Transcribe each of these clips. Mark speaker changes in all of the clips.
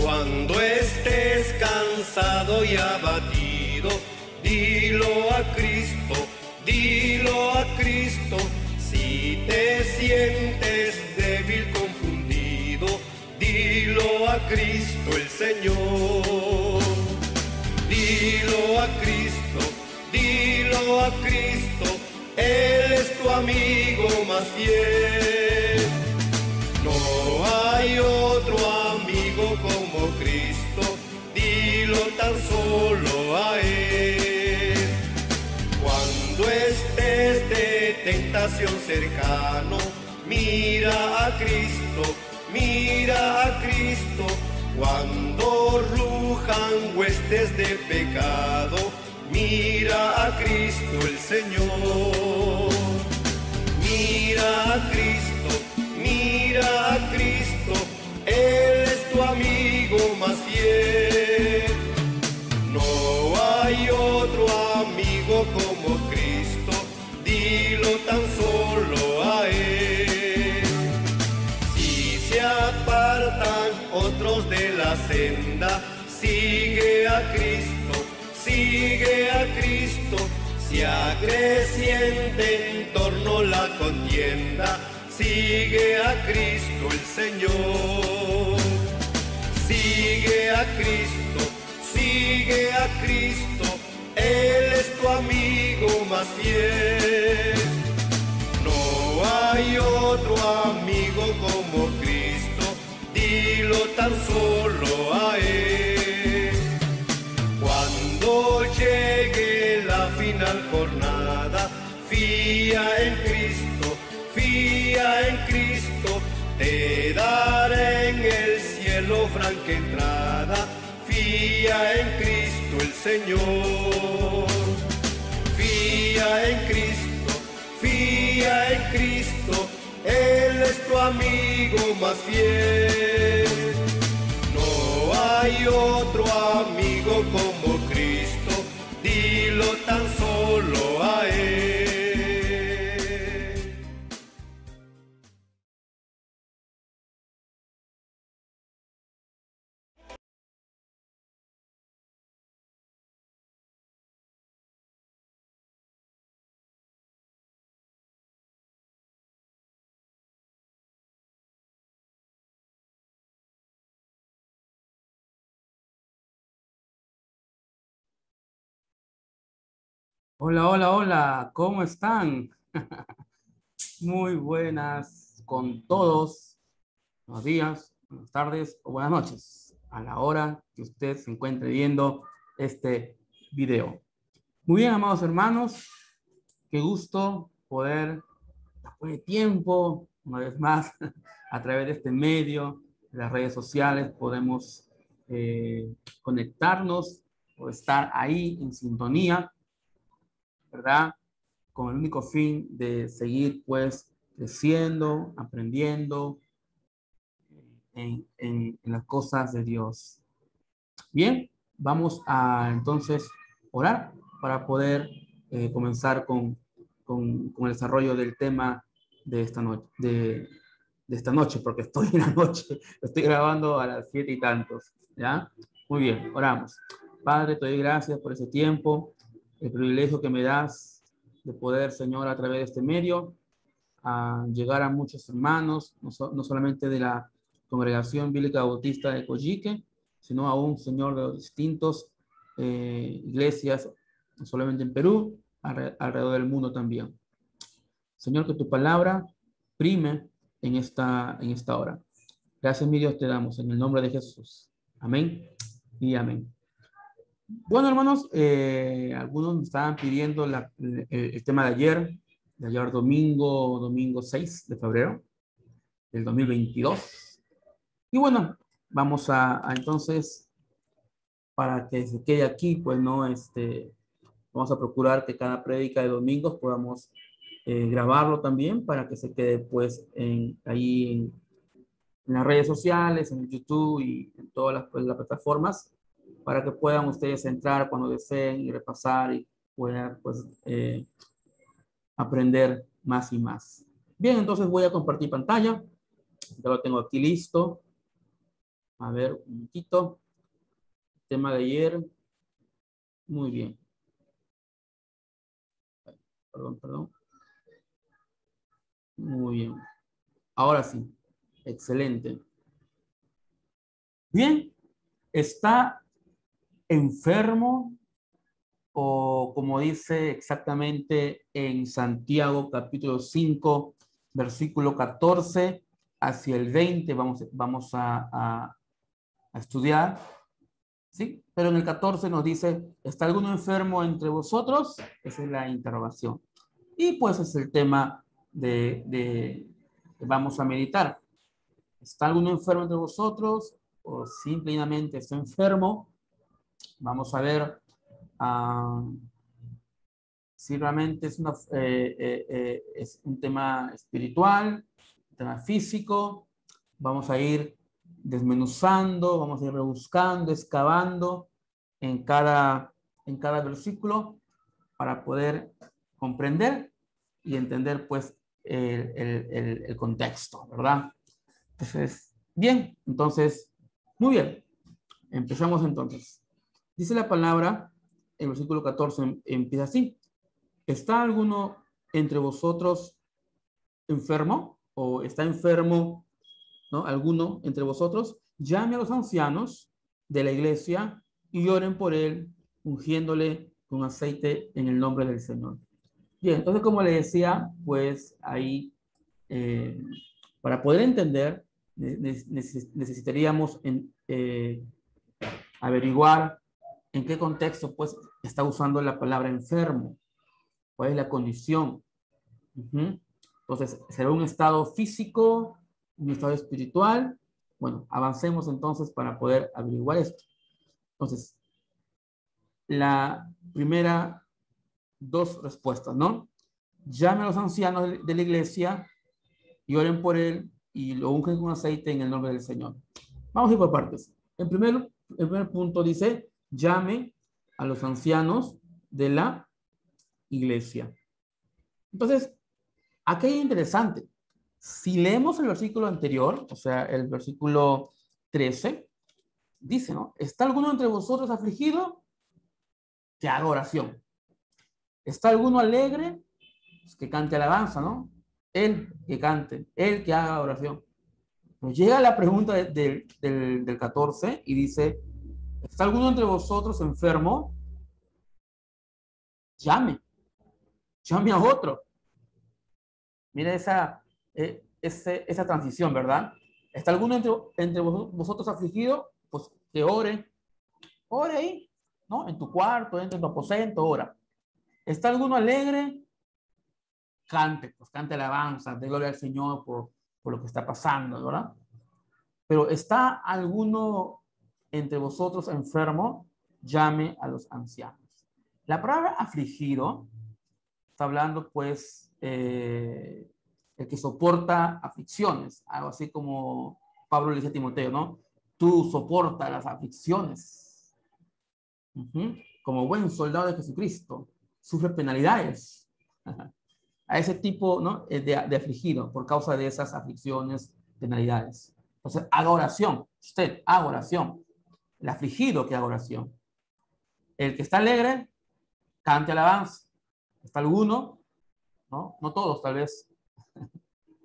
Speaker 1: Cuando estés cansado y abatido, dilo a Cristo, dilo a Cristo. Si te sientes débil, confundido, dilo a Cristo el Señor. Dilo a Cristo, dilo a Cristo, Él es tu amigo más fiel. No hay otro amigo como Cristo, dilo tan solo a Él. Cuando estés de tentación cercano, mira a Cristo, mira a Cristo. Cuando rujan huestes de pecado, mira a Cristo el Señor. Mira a Cristo, mira a Cristo, Él es tu amigo más fiel. No hay otro amigo como Cristo, dilo tan solo a Él. Si se apartan otros de la senda, sigue a Cristo, sigue a Cristo. Si acreciente en torno la contienda, sigue a Cristo el Señor. Sigue a Cristo, sigue a Cristo, Él es tu amigo más fiel. No hay otro amigo como Cristo, dilo tan solo a Él. Cuando llegue la final jornada, fía en Cristo, fía en Cristo, te dará en el cielo franca entrada. Fía en Cristo el Señor. Fía en Cristo, fía en Cristo, Él es tu amigo más fiel. No hay otro amigo como Cristo, dilo tan solo a Él.
Speaker 2: Hola, hola, hola, ¿cómo están? Muy buenas con todos. Buenos días, buenas tardes o buenas noches, a la hora que usted se encuentre viendo este video. Muy bien, amados hermanos, qué gusto poder, después de tiempo, una vez más, a través de este medio, de las redes sociales, podemos conectarnos o estar ahí en sintonía, ¿verdad? Con el único fin de seguir pues creciendo, aprendiendo en las cosas de Dios. Bien, vamos a entonces orar para poder comenzar con el desarrollo del tema de esta noche, de esta noche, porque estoy en la noche, lo estoy grabando a las 7 y tantos, ¿ya? Muy bien, oramos. Padre, te doy gracias por ese tiempo, el privilegio que me das de poder, Señor, a través de este medio, a llegar a muchos hermanos, no solamente de la Congregación Bíblica Bautista de Coyique, sino aún, Señor, de los distintos iglesias, no solamente en Perú, alrededor del mundo también. Señor, que tu palabra prime en esta hora. Gracias, mi Dios, te damos en el nombre de Jesús. Amén y amén. Bueno, hermanos, algunos me estaban pidiendo el tema de ayer domingo 6 de febrero del 2022. Y bueno, vamos a entonces, para que se quede aquí, pues no, vamos a procurar que cada prédica de domingos podamos grabarlo también para que se quede pues ahí en las redes sociales, en YouTube y en todas las plataformas, para que puedan ustedes entrar cuando deseen y repasar y puedan pues aprender más y más. Bien, entonces voy a compartir pantalla. Ya lo tengo aquí listo. A ver, un momentito. Tema de ayer. Muy bien. Perdón. Muy bien. Ahora sí. Excelente. Bien. ¿Está enfermo? O como dice exactamente en Santiago capítulo 5, versículo 14 hacia el 20, vamos a estudiar, ¿sí? Pero en el 14 nos dice, ¿está alguno enfermo entre vosotros? Esa es la interrogación. Y pues es el tema que vamos a meditar. ¿Está alguno enfermo entre vosotros? ¿O simplemente está enfermo? Vamos a ver si realmente es un tema espiritual, un tema físico. Vamos a ir desmenuzando, vamos a ir rebuscando, excavando en cada versículo para poder comprender y entender pues el contexto, ¿verdad? Entonces, bien, entonces, muy bien, empezamos entonces. Dice la palabra, el versículo 14 empieza así. ¿Está alguno entre vosotros enfermo? ¿O está enfermo, ¿no? ¿Alguno entre vosotros? Llame a los ancianos de la iglesia y oren por él, ungiéndole con aceite en el nombre del Señor. Bien, entonces como le decía, pues ahí, para poder entender, necesitaríamos averiguar en qué contexto pues está usando la palabra enfermo. ¿Cuál es la condición? Entonces, ¿será un estado físico, un estado espiritual? Bueno, avancemos entonces para poder averiguar esto. Entonces, la primera, dos respuestas, ¿no? Llame a los ancianos de la iglesia y oren por él y lo ungen con aceite en el nombre del Señor. Vamos a ir por partes. El primer punto dice, llame a los ancianos de la iglesia. Entonces, aquí es interesante. Si leemos el versículo anterior, o sea, el versículo 13, dice, ¿no? ¿Está alguno entre vosotros afligido? Que haga oración. ¿Está alguno alegre? Pues que cante alabanza, ¿no? Él que cante, él que haga oración. Pues llega la pregunta del 14 y dice, ¿está alguno entre vosotros enfermo? Llame a otro. Mira esa transición, ¿verdad? ¿Está alguno entre vosotros afligido? Pues que ore ahí, ¿no? En tu cuarto, en tu aposento, ora. ¿Está alguno alegre? Cante, pues cante alabanza, de gloria al Señor por lo que está pasando, ¿verdad? Pero ¿está alguno entre vosotros enfermo? Llame a los ancianos. La palabra afligido está hablando, pues, el que soporta aflicciones, algo así como Pablo le dice a Timoteo, ¿no? Tú soporta las aflicciones. Como buen soldado de Jesucristo, sufre penalidades. A ese tipo, ¿no? de afligido por causa de esas aflicciones, penalidades. Entonces, haga oración. Usted haga oración. El afligido que haga oración. El que está alegre, cante alabanza. ¿Está alguno? ¿No? No todos, tal vez.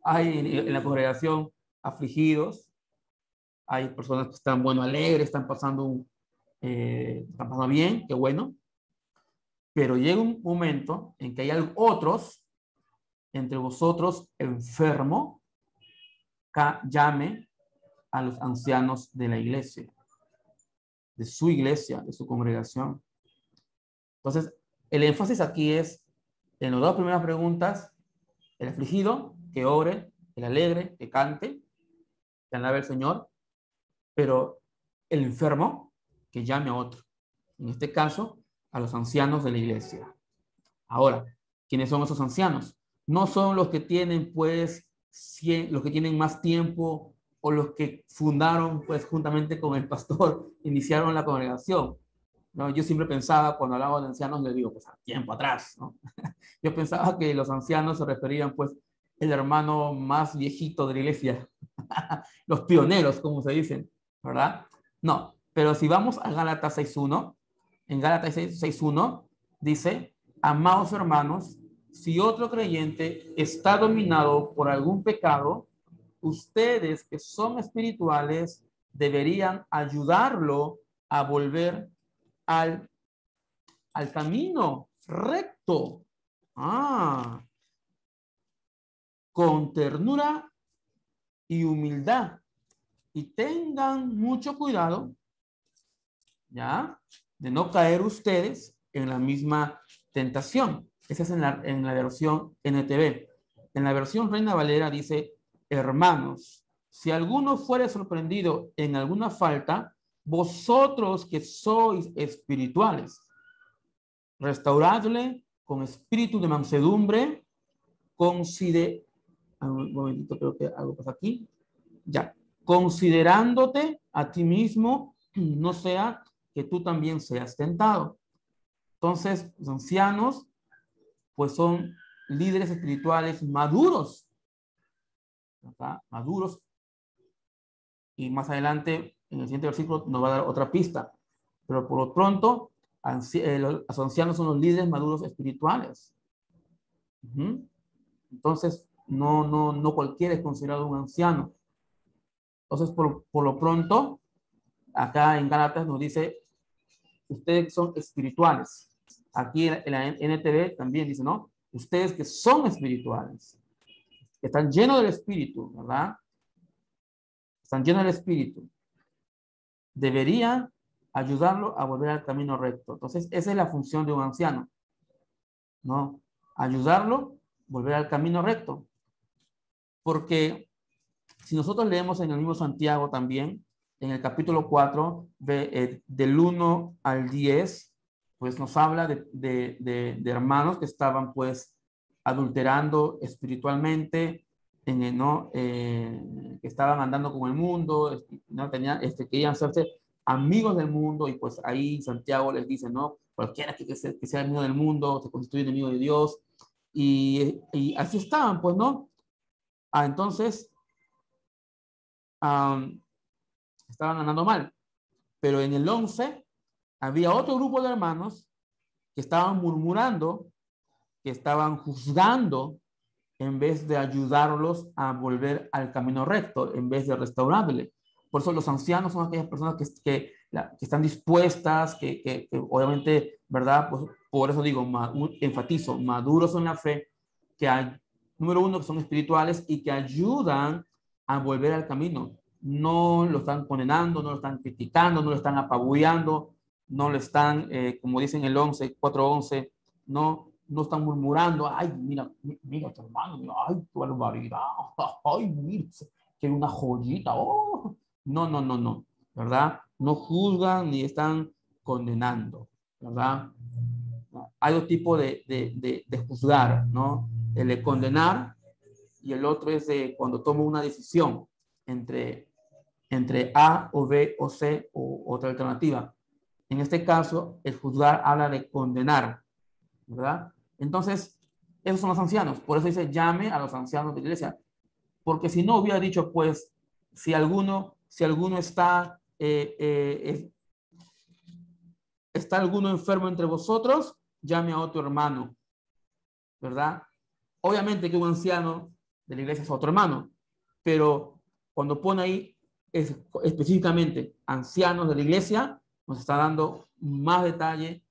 Speaker 2: Hay en la congregación afligidos. Hay personas que están, bueno, alegres, están pasando bien, qué bueno. Pero llega un momento en que hay otros entre vosotros enfermo, llame a los ancianos de la iglesia, de su congregación. Entonces, el énfasis aquí es, en las dos primeras preguntas, el afligido, que ore, el alegre, que cante, que alabe al Señor, pero el enfermo, que llame a otro. En este caso, a los ancianos de la iglesia. Ahora, ¿quiénes son esos ancianos? No son los que tienen, pues, los que tienen más tiempo o los que fundaron, pues, juntamente con el pastor, iniciaron la congregación. ¿No? Yo siempre pensaba, cuando hablaba de ancianos, le digo, pues, a tiempo atrás, ¿no? Yo pensaba que los ancianos se referían, pues, el hermano más viejito de la iglesia, los pioneros, como se dicen, ¿verdad? No, pero si vamos a Gálatas 6.1, en Gálatas 6.1 dice, amados hermanos, si otro creyente está dominado por algún pecado, ustedes que son espirituales deberían ayudarlo a volver al camino recto. Con ternura y humildad. Y tengan mucho cuidado, ¿ya? De no caer ustedes en la misma tentación. Esa es en la versión NTV. En la versión Reina Valera dice, hermanos, si alguno fuere sorprendido en alguna falta, vosotros que sois espirituales, restauradle con espíritu de mansedumbre, un momentito, creo que algo pasa aquí. Ya. Considerándote a ti mismo, no sea que tú también seas tentado. Entonces, los ancianos, pues son líderes espirituales maduros, ¿verdad? Maduros. Y más adelante, en el siguiente versículo, nos va a dar otra pista. Pero por lo pronto, los ancianos son los líderes maduros espirituales. Entonces, no cualquiera es considerado un anciano. Entonces, por lo pronto, acá en Gálatas nos dice, ustedes son espirituales. Aquí en la NTV también dice, ¿no? Ustedes que son espirituales, que están llenos del Espíritu, ¿verdad? Están llenos del Espíritu. Deberían ayudarlo a volver al camino recto. Entonces, esa es la función de un anciano, ¿no? Ayudarlo a volver al camino recto. Porque si nosotros leemos en el mismo Santiago también, en el capítulo 4, del 1 al 10, pues nos habla de hermanos que estaban pues adulterando espiritualmente, ¿no? Que estaban andando con el mundo, ¿no? Querían hacerse amigos del mundo, y pues ahí Santiago les dice, ¿no? Cualquiera que sea amigo del mundo se constituye enemigo de Dios, y así estaban, pues, ¿no? Entonces, estaban andando mal. Pero en el 11 había otro grupo de hermanos que estaban murmurando, que estaban juzgando, en vez de ayudarlos a volver al camino recto, en vez de restaurarle. Por eso los ancianos son aquellas personas que están dispuestas, que obviamente, ¿verdad? Pues por eso digo, enfatizo, maduros en la fe, que hay, número uno, que son espirituales y que ayudan a volver al camino. No lo están condenando, no lo están criticando, no lo están apabullando, no lo están, como dicen el 4:11, no están murmurando, ay, mira tu hermano, mira, ay, tu barbaridad, ay, mira, que una joyita, oh. No, ¿verdad? No juzgan ni están condenando, ¿verdad? Hay dos tipos de juzgar, ¿no? El de condenar, y el otro es de cuando tomo una decisión entre A o B o C o otra alternativa. En este caso, el juzgar habla de condenar, ¿verdad? Entonces, esos son los ancianos. Por eso dice, llame a los ancianos de la iglesia. Porque si no hubiera dicho, pues, si alguno está, está alguno enfermo entre vosotros, llame a otro hermano, ¿verdad? Obviamente que un anciano de la iglesia es otro hermano, pero cuando pone ahí específicamente ancianos de la iglesia, nos está dando más detalle,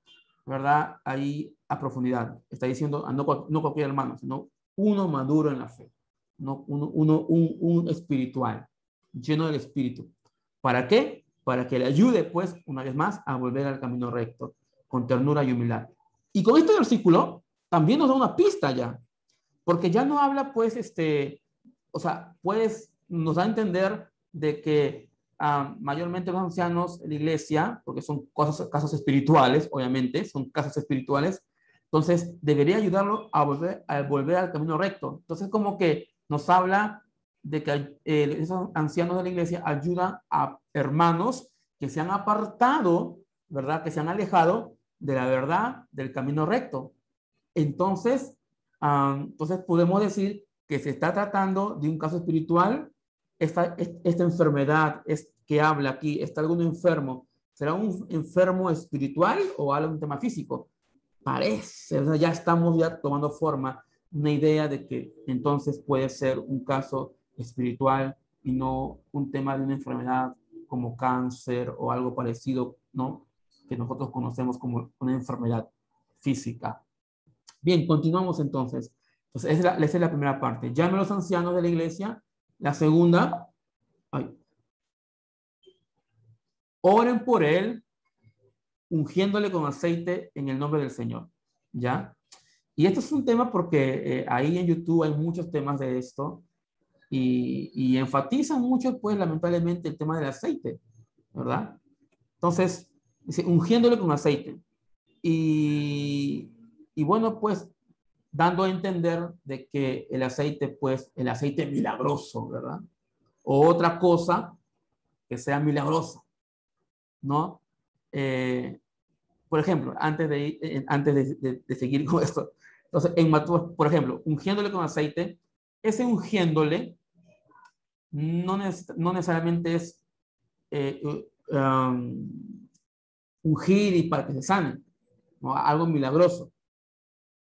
Speaker 2: ¿verdad? Ahí a profundidad. Está diciendo, no cualquier hermano, sino uno maduro en la fe, no un espiritual, lleno del Espíritu. ¿Para qué? Para que le ayude, pues, una vez más, a volver al camino recto, con ternura y humildad. Y con este versículo también nos da una pista ya, porque ya no habla, pues, o sea, pues, nos da a entender de que mayormente los ancianos de la iglesia, porque son casos espirituales, obviamente, son casos espirituales, entonces debería ayudarlo a volver al camino recto. Entonces, como que nos habla de que esos ancianos de la iglesia ayudan a hermanos que se han apartado, ¿verdad? Que se han alejado de la verdad, del camino recto. Entonces podemos decir que se está tratando de un caso espiritual esta enfermedad que habla aquí, ¿está alguno enfermo? ¿Será un enfermo espiritual o algún tema físico? Parece, o sea, ya estamos ya tomando forma una idea de que entonces puede ser un caso espiritual y no un tema de una enfermedad como cáncer o algo parecido, ¿no? Que nosotros conocemos como una enfermedad física. Bien, continuamos entonces. Entonces, esa es la primera parte. Llame a los ancianos de la iglesia. La segunda, ay, oren por él, ungiéndole con aceite en el nombre del Señor. ¿Ya? Y esto es un tema porque ahí en YouTube hay muchos temas de esto y enfatizan mucho, pues, lamentablemente, el tema del aceite, ¿verdad? Entonces, dice, ungiéndole con aceite. Y bueno, pues, dando a entender de que el aceite, pues, el aceite milagroso, ¿verdad? O otra cosa que sea milagrosa, ¿no? Por ejemplo, antes de seguir con esto, entonces, por ejemplo, ungiéndole con aceite, ese ungiéndole no necesariamente es eh, ungir y para que se sane, ¿no? Algo milagroso,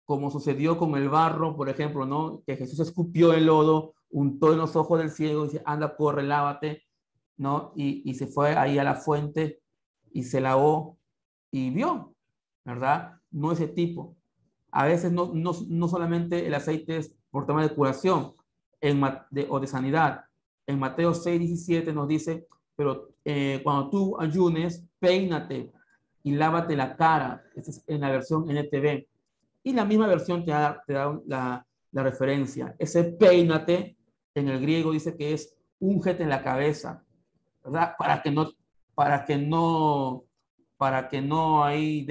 Speaker 2: como sucedió con el barro, por ejemplo, ¿no? Que Jesús escupió el lodo, untó en los ojos del ciego y dice, anda, corre, lávate, ¿no? Y se fue ahí a la fuente y se lavó y vio, ¿verdad? No ese tipo. A veces no solamente el aceite es por tema de curación o de sanidad. En Mateo 6:17 nos dice, pero cuando tú ayunes, peínate y lávate la cara. Esa es en la versión NTV. Y la misma versión te da la referencia. Ese peínate en el griego dice que es úngete en la cabeza, ¿verdad? Para que no, para que no ahí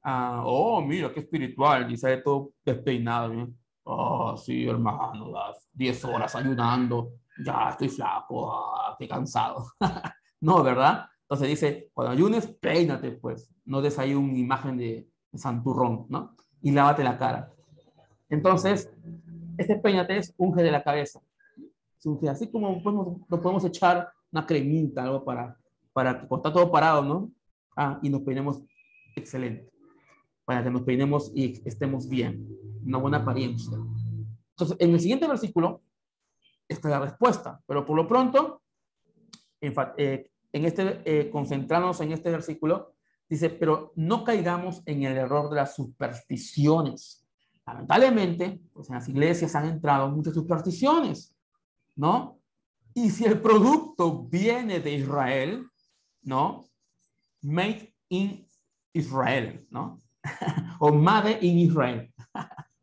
Speaker 2: oh, mira, qué espiritual, y sale todo despeinado, ¿eh? Oh, sí, hermano, las 10 horas ayudando, ya estoy flaco, qué cansado. No, ¿verdad? Entonces dice, cuando ayunes, peínate, pues, no des ahí una imagen de santurrón, ¿no? Y lávate la cara. Entonces, este peínate es unge de la cabeza. Así como nos podemos echar una cremita, algo para que está todo parado, ¿no? Y nos peinemos excelente, para que nos peinemos y estemos bien, una buena apariencia. Entonces, en el siguiente versículo está la respuesta, pero por lo pronto, concentrarnos en este versículo, dice, pero no caigamos en el error de las supersticiones. Lamentablemente, pues en las iglesias han entrado muchas supersticiones, ¿no? Y si el producto viene de Israel, ¿no? Made in Israel, ¿no? O Made in Israel,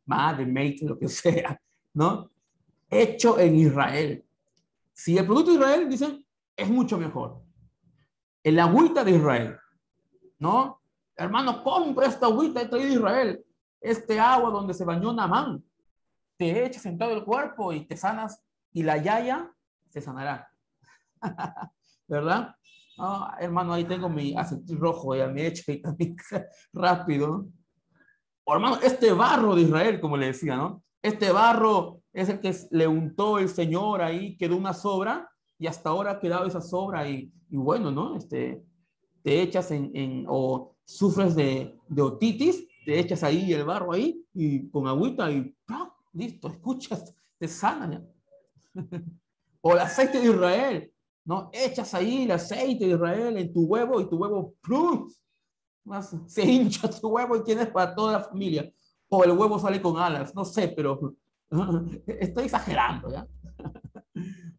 Speaker 2: Made, lo que sea, ¿no? Hecho en Israel. Si el producto de Israel, dicen, es mucho mejor. El agüita de Israel, ¿no? Hermano, compra esta agüita de Israel, este agua donde se bañó Naamán, te echas en todo el cuerpo y te sanas, y la yaya se sanará, ¿verdad? Oh, hermano, ahí tengo mi aceite rojo, ya me echo y también rápido, ¿no? O hermano, este barro de Israel, como le decía, ¿no? Este barro es el que le untó el Señor ahí, quedó una sobra y hasta ahora ha quedado esa sobra y bueno, ¿no? Te echas o sufres de otitis, te echas ahí el barro ahí y con agüita y ¡pah! Listo, escuchas, te sana ya. O el aceite de Israel, ¿no? Echas ahí el aceite de Israel en tu huevo y tu huevo ¡plum! Se hincha tu huevo y tienes para toda la familia. O el huevo sale con alas, no sé, pero estoy exagerando, ¿ya?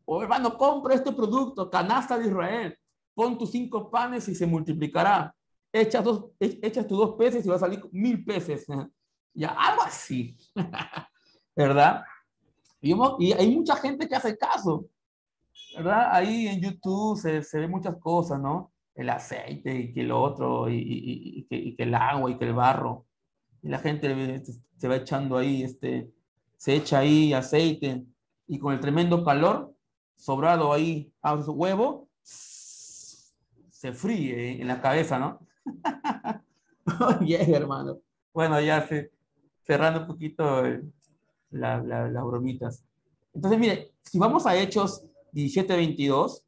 Speaker 2: O hermano, compra este producto, canasta de Israel, pon tus 5 panes y se multiplicará. Echas tus 2 peces y va a salir 1000 peces. Ya, algo así, ¿verdad? Y hay mucha gente que hace caso, ¿verdad? Ahí en YouTube se ve muchas cosas, ¿no? El aceite y que el otro, y que el agua y que el barro. Y la gente se va echando ahí, se echa ahí aceite y con el tremendo calor, sobrado ahí a su huevo, se fríe en la cabeza, ¿no? Bien, hermano. Bueno, ya cerrando un poquito las bromitas. Entonces, mire, si vamos a Hechos 17:22,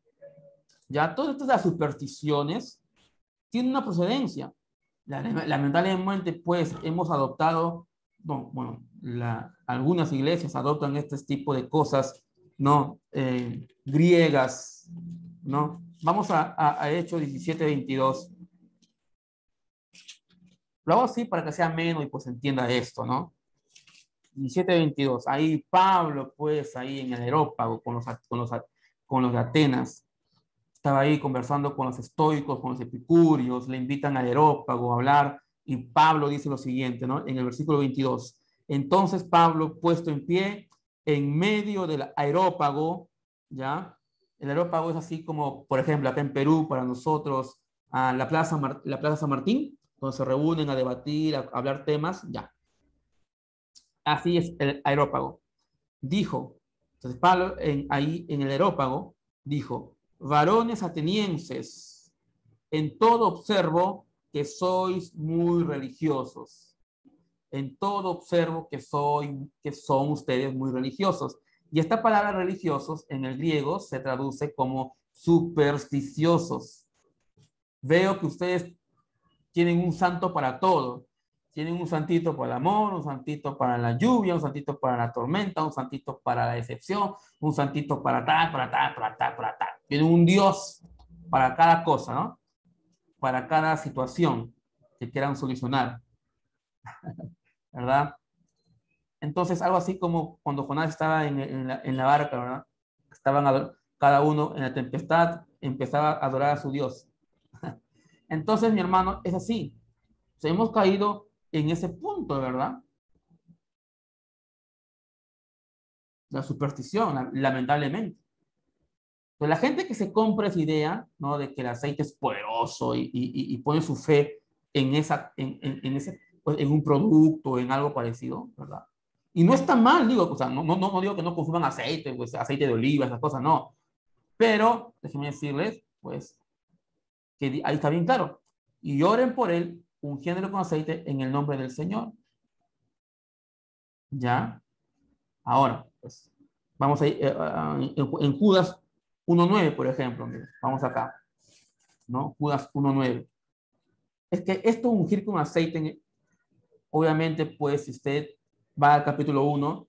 Speaker 2: ya todas estas supersticiones tienen una procedencia. Lamentablemente, pues, hemos adoptado, no, bueno, algunas iglesias adoptan este tipo de cosas, ¿no? Griegas, ¿no? Vamos a Hechos 17:22. Lo hago así para que sea menos y pues entienda esto, ¿no? 17:22. Ahí Pablo, pues, ahí en el Areópago con los de Atenas. Estaba ahí conversando con los estoicos, con los epicúreos, le invitan al Areópago a hablar y Pablo dice lo siguiente, ¿no? En el versículo 22. Entonces Pablo, puesto en pie, en medio del Areópago, ¿ya? El Areópago es así como, por ejemplo, acá en Perú, para nosotros, la Plaza San Martín, donde se reúnen a debatir, a hablar temas, ya. Así es el Areópago. Dijo, entonces Pablo ahí en el Areópago dijo, varones atenienses, en todo observo que sois muy religiosos. En todo observo que son ustedes muy religiosos. Y esta palabra religiosos en el griego se traduce como supersticiosos. Veo que ustedes tienen un santo para todo. Tienen un santito para el amor, un santito para la lluvia, un santito para la tormenta, un santito para la decepción, un santito para tal, para tal, para tal, para tal. Tienen un Dios para cada cosa, ¿no? Para cada situación que quieran solucionar, ¿verdad? Entonces, algo así como cuando Jonás estaba en la barca, ¿verdad? Cada uno en la tempestad empezaba a adorar a su Dios. Entonces, mi hermano, es así. O sea, hemos caído en ese punto, ¿verdad? La superstición, lamentablemente. Pues la gente que se compra esa idea, ¿no? De que el aceite es poderoso y pone su fe pues, en un producto, en algo parecido, ¿verdad? Y no está mal, digo, o sea, no digo que no consuman aceite, pues aceite de oliva, esas cosas, no. Pero, déjenme decirles, pues, que ahí está bien claro. Y oren por él, ungiéndolo con aceite en el nombre del Señor. ¿Ya? Ahora, pues, vamos a ir en Judas 1:9, por ejemplo. Vamos acá, ¿no? Judas 1:9. Es que esto ungir con aceite, obviamente, pues, si usted va al capítulo 1,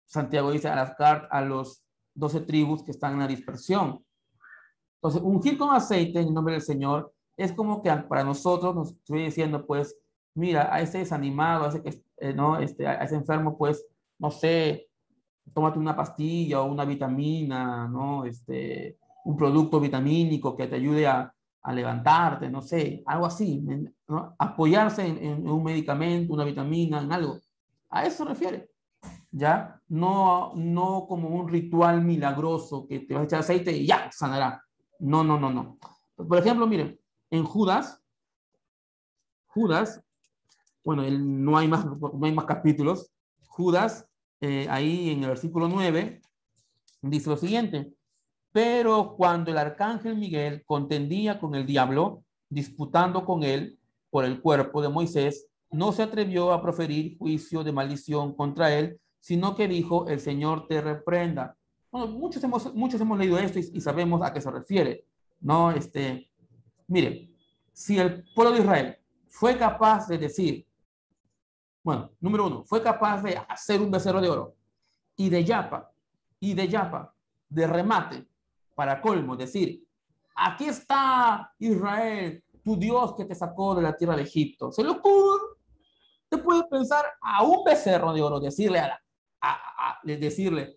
Speaker 2: Santiago dice a los 12 tribus que están en la dispersión. Entonces, ungir con aceite en el nombre del Señor es como que para nosotros nos estoy diciendo, pues, mira, a ese desanimado, a ese, ¿no? a ese enfermo, pues, no sé, tómate una pastilla o una vitamina, ¿no? Un producto vitamínico que te ayude a levantarte, no sé, algo así, ¿no? Apoyarse en un medicamento, una vitamina, en algo. A eso se refiere, ¿ya? No como un ritual milagroso que te vas a echar aceite y ya, sanará. No, no, no, no. Por ejemplo, miren, en Judas, bueno, no hay más capítulos. Judas, ahí en el versículo 9, dice lo siguiente: pero cuando el arcángel Miguel contendía con el diablo, disputando con él por el cuerpo de Moisés, no se atrevió a proferir juicio de maldición contra él, sino que dijo, el Señor te reprenda. Bueno, muchos hemos leído esto y sabemos a qué se refiere, ¿no? Mire, si el pueblo de Israel fue capaz de decir, bueno, número uno, fue capaz de hacer un becerro de oro y de yapa, de remate, para colmo, decir, aquí está Israel, tu Dios que te sacó de la tierra de Egipto. Se lo ocurre, te puede pensar a un becerro de oro, decirle,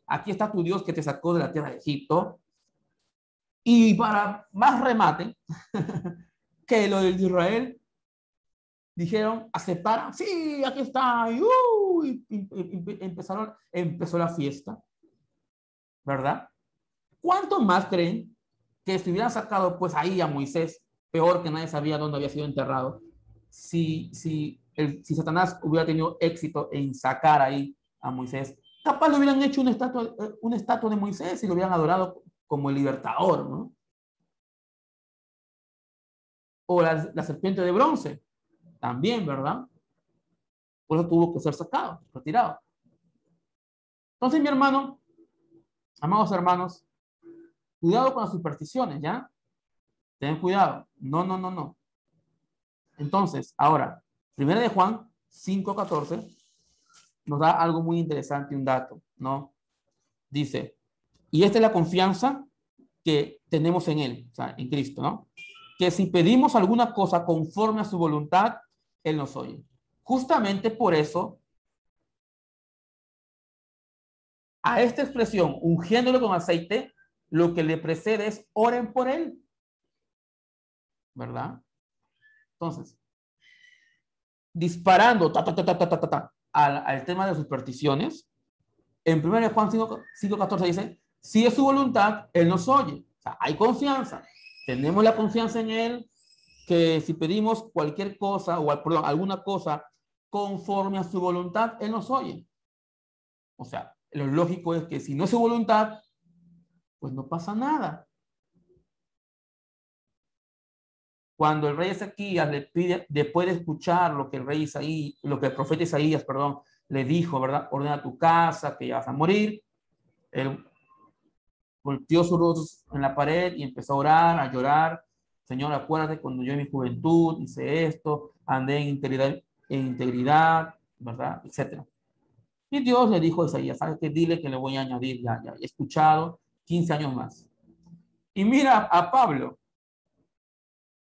Speaker 2: aquí está tu Dios que te sacó de la tierra de Egipto. Y para más remate, que lo del Israel, dijeron, aceptaron, sí, aquí está, empezó la fiesta, ¿verdad? ¿Cuánto más creen que si hubieran sacado pues ahí a Moisés, peor que nadie sabía dónde había sido enterrado, si Satanás hubiera tenido éxito en sacar ahí a Moisés, capaz le hubieran hecho una estatua de Moisés y lo hubieran adorado como el libertador, ¿no? O la serpiente de bronce, también, ¿verdad? Por eso tuvo que ser sacado, retirado. Entonces, mi hermano, Amados hermanos, cuidado con las supersticiones, ¿ya? Ten cuidado. No, no, no, no. Entonces, ahora, 1 de Juan 5:14 nos da algo muy interesante, un dato, ¿no? Dice, y esta es la confianza que tenemos en Él, o sea, en Cristo, ¿no? Que si pedimos alguna cosa conforme a su voluntad, Él nos oye. Justamente por eso, a esta expresión, ungiéndolo con aceite, lo que le precede es oren por Él, ¿verdad? Entonces, disparando al tema de supersticiones, en 1 Juan 5:14 dice, si es su voluntad, Él nos oye. O sea, hay confianza. Tenemos la confianza en Él, que si pedimos cualquier cosa, o perdón, alguna cosa conforme a su voluntad, Él nos oye. O sea, lo lógico es que si no es su voluntad, pues no pasa nada. Cuando el rey Ezequías le pide, después de escuchar lo que el rey Isaías, lo que el profeta Isaías, perdón, le dijo, ¿verdad? Ordena tu casa, que ya vas a morir. Él volteó sus rostros en la pared y empezó a orar, a llorar. Señor, acuérdate cuando yo en mi juventud hice esto, andé en integridad, ¿verdad? Etcétera. Y Dios le dijo a Isaías, ¿sabes qué? Dile que le voy a añadir, ya he escuchado 15 años más. Y mira a Pablo,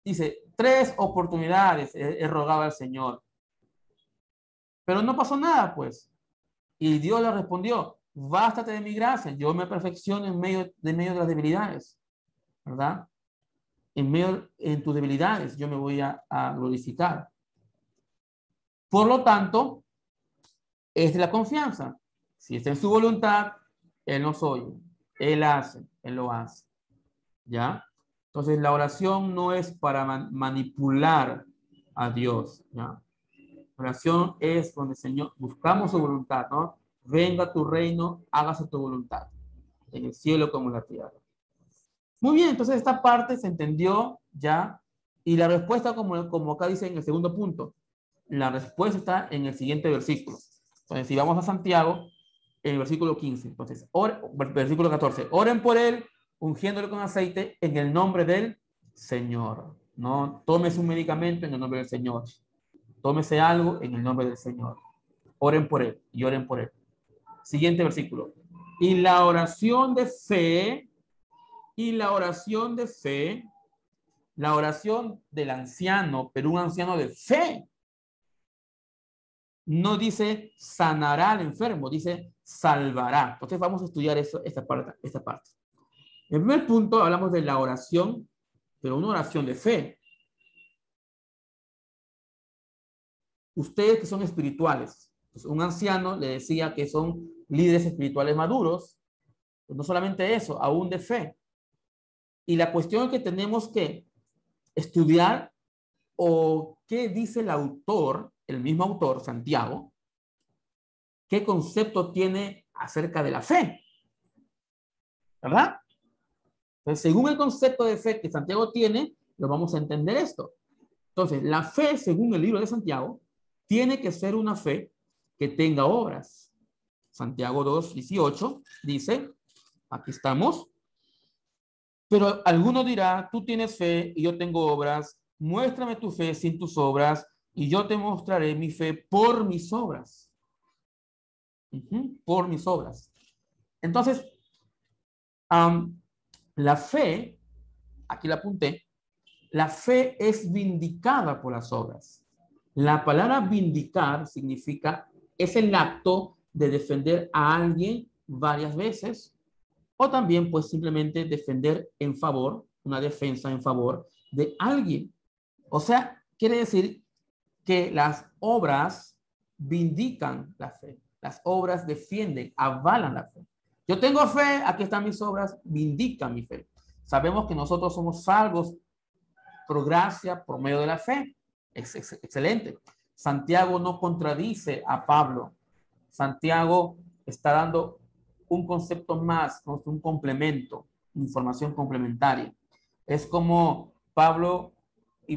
Speaker 2: dice, 3 oportunidades he rogado al Señor, pero no pasó nada, pues. Y Dios le respondió, bástate de mi gracia, yo me perfecciono en medio de las debilidades, ¿verdad? En tus debilidades yo me voy a glorificar. Por lo tanto, esta es la confianza. Si está en su voluntad, Él nos oye, Él hace, Él lo hace. ¿Ya? Entonces, la oración no es para manipular a Dios, ¿ya? La oración es donde, Señor, buscamos su voluntad, ¿no? Venga tu reino, hágase tu voluntad, en el cielo como en la tierra. Muy bien, entonces esta parte se entendió ya, y la respuesta, como acá dice en el segundo punto, la respuesta está en el siguiente versículo. Entonces, si vamos a Santiago, en el versículo 15, entonces, versículo 14, oren por él, ungiéndole con aceite en el nombre del Señor. No tomes un medicamento en el nombre del Señor. Tómese algo en el nombre del Señor. Oren por él y oren por él. Siguiente versículo. Y la oración de fe, la oración del anciano, pero un anciano de fe. No dice sanará al enfermo, dice salvará. Entonces vamos a estudiar esta parte. En el primer punto hablamos de la oración, pero una oración de fe. Ustedes que son espirituales, pues un anciano le decía que son líderes espirituales maduros, pues no solamente eso, aún de fe. Y la cuestión es que tenemos que estudiar o qué dice el autor, el mismo autor, Santiago, qué concepto tiene acerca de la fe, ¿verdad? Entonces, según el concepto de fe que Santiago tiene, lo vamos a entender esto. Entonces, la fe, según el libro de Santiago, tiene que ser una fe que tenga obras. Santiago 2:18 dice, aquí estamos, pero alguno dirá, tú tienes fe y yo tengo obras, muéstrame tu fe sin tus obras y yo te mostraré mi fe por mis obras. Por mis obras. Entonces, la fe, aquí la apunté, la fe es vindicada por las obras. La palabra vindicar significa, es el acto de defender a alguien varias veces, o también pues simplemente defender en favor, una defensa en favor de alguien. O sea, quiere decir que las obras vindican la fe. Las obras defienden, avalan la fe. Yo tengo fe, aquí están mis obras, vindican mi fe. Sabemos que nosotros somos salvos por gracia, por medio de la fe. Excelente. Santiago no contradice a Pablo. Santiago está dando un concepto más, un complemento, información complementaria. Es como Pablo y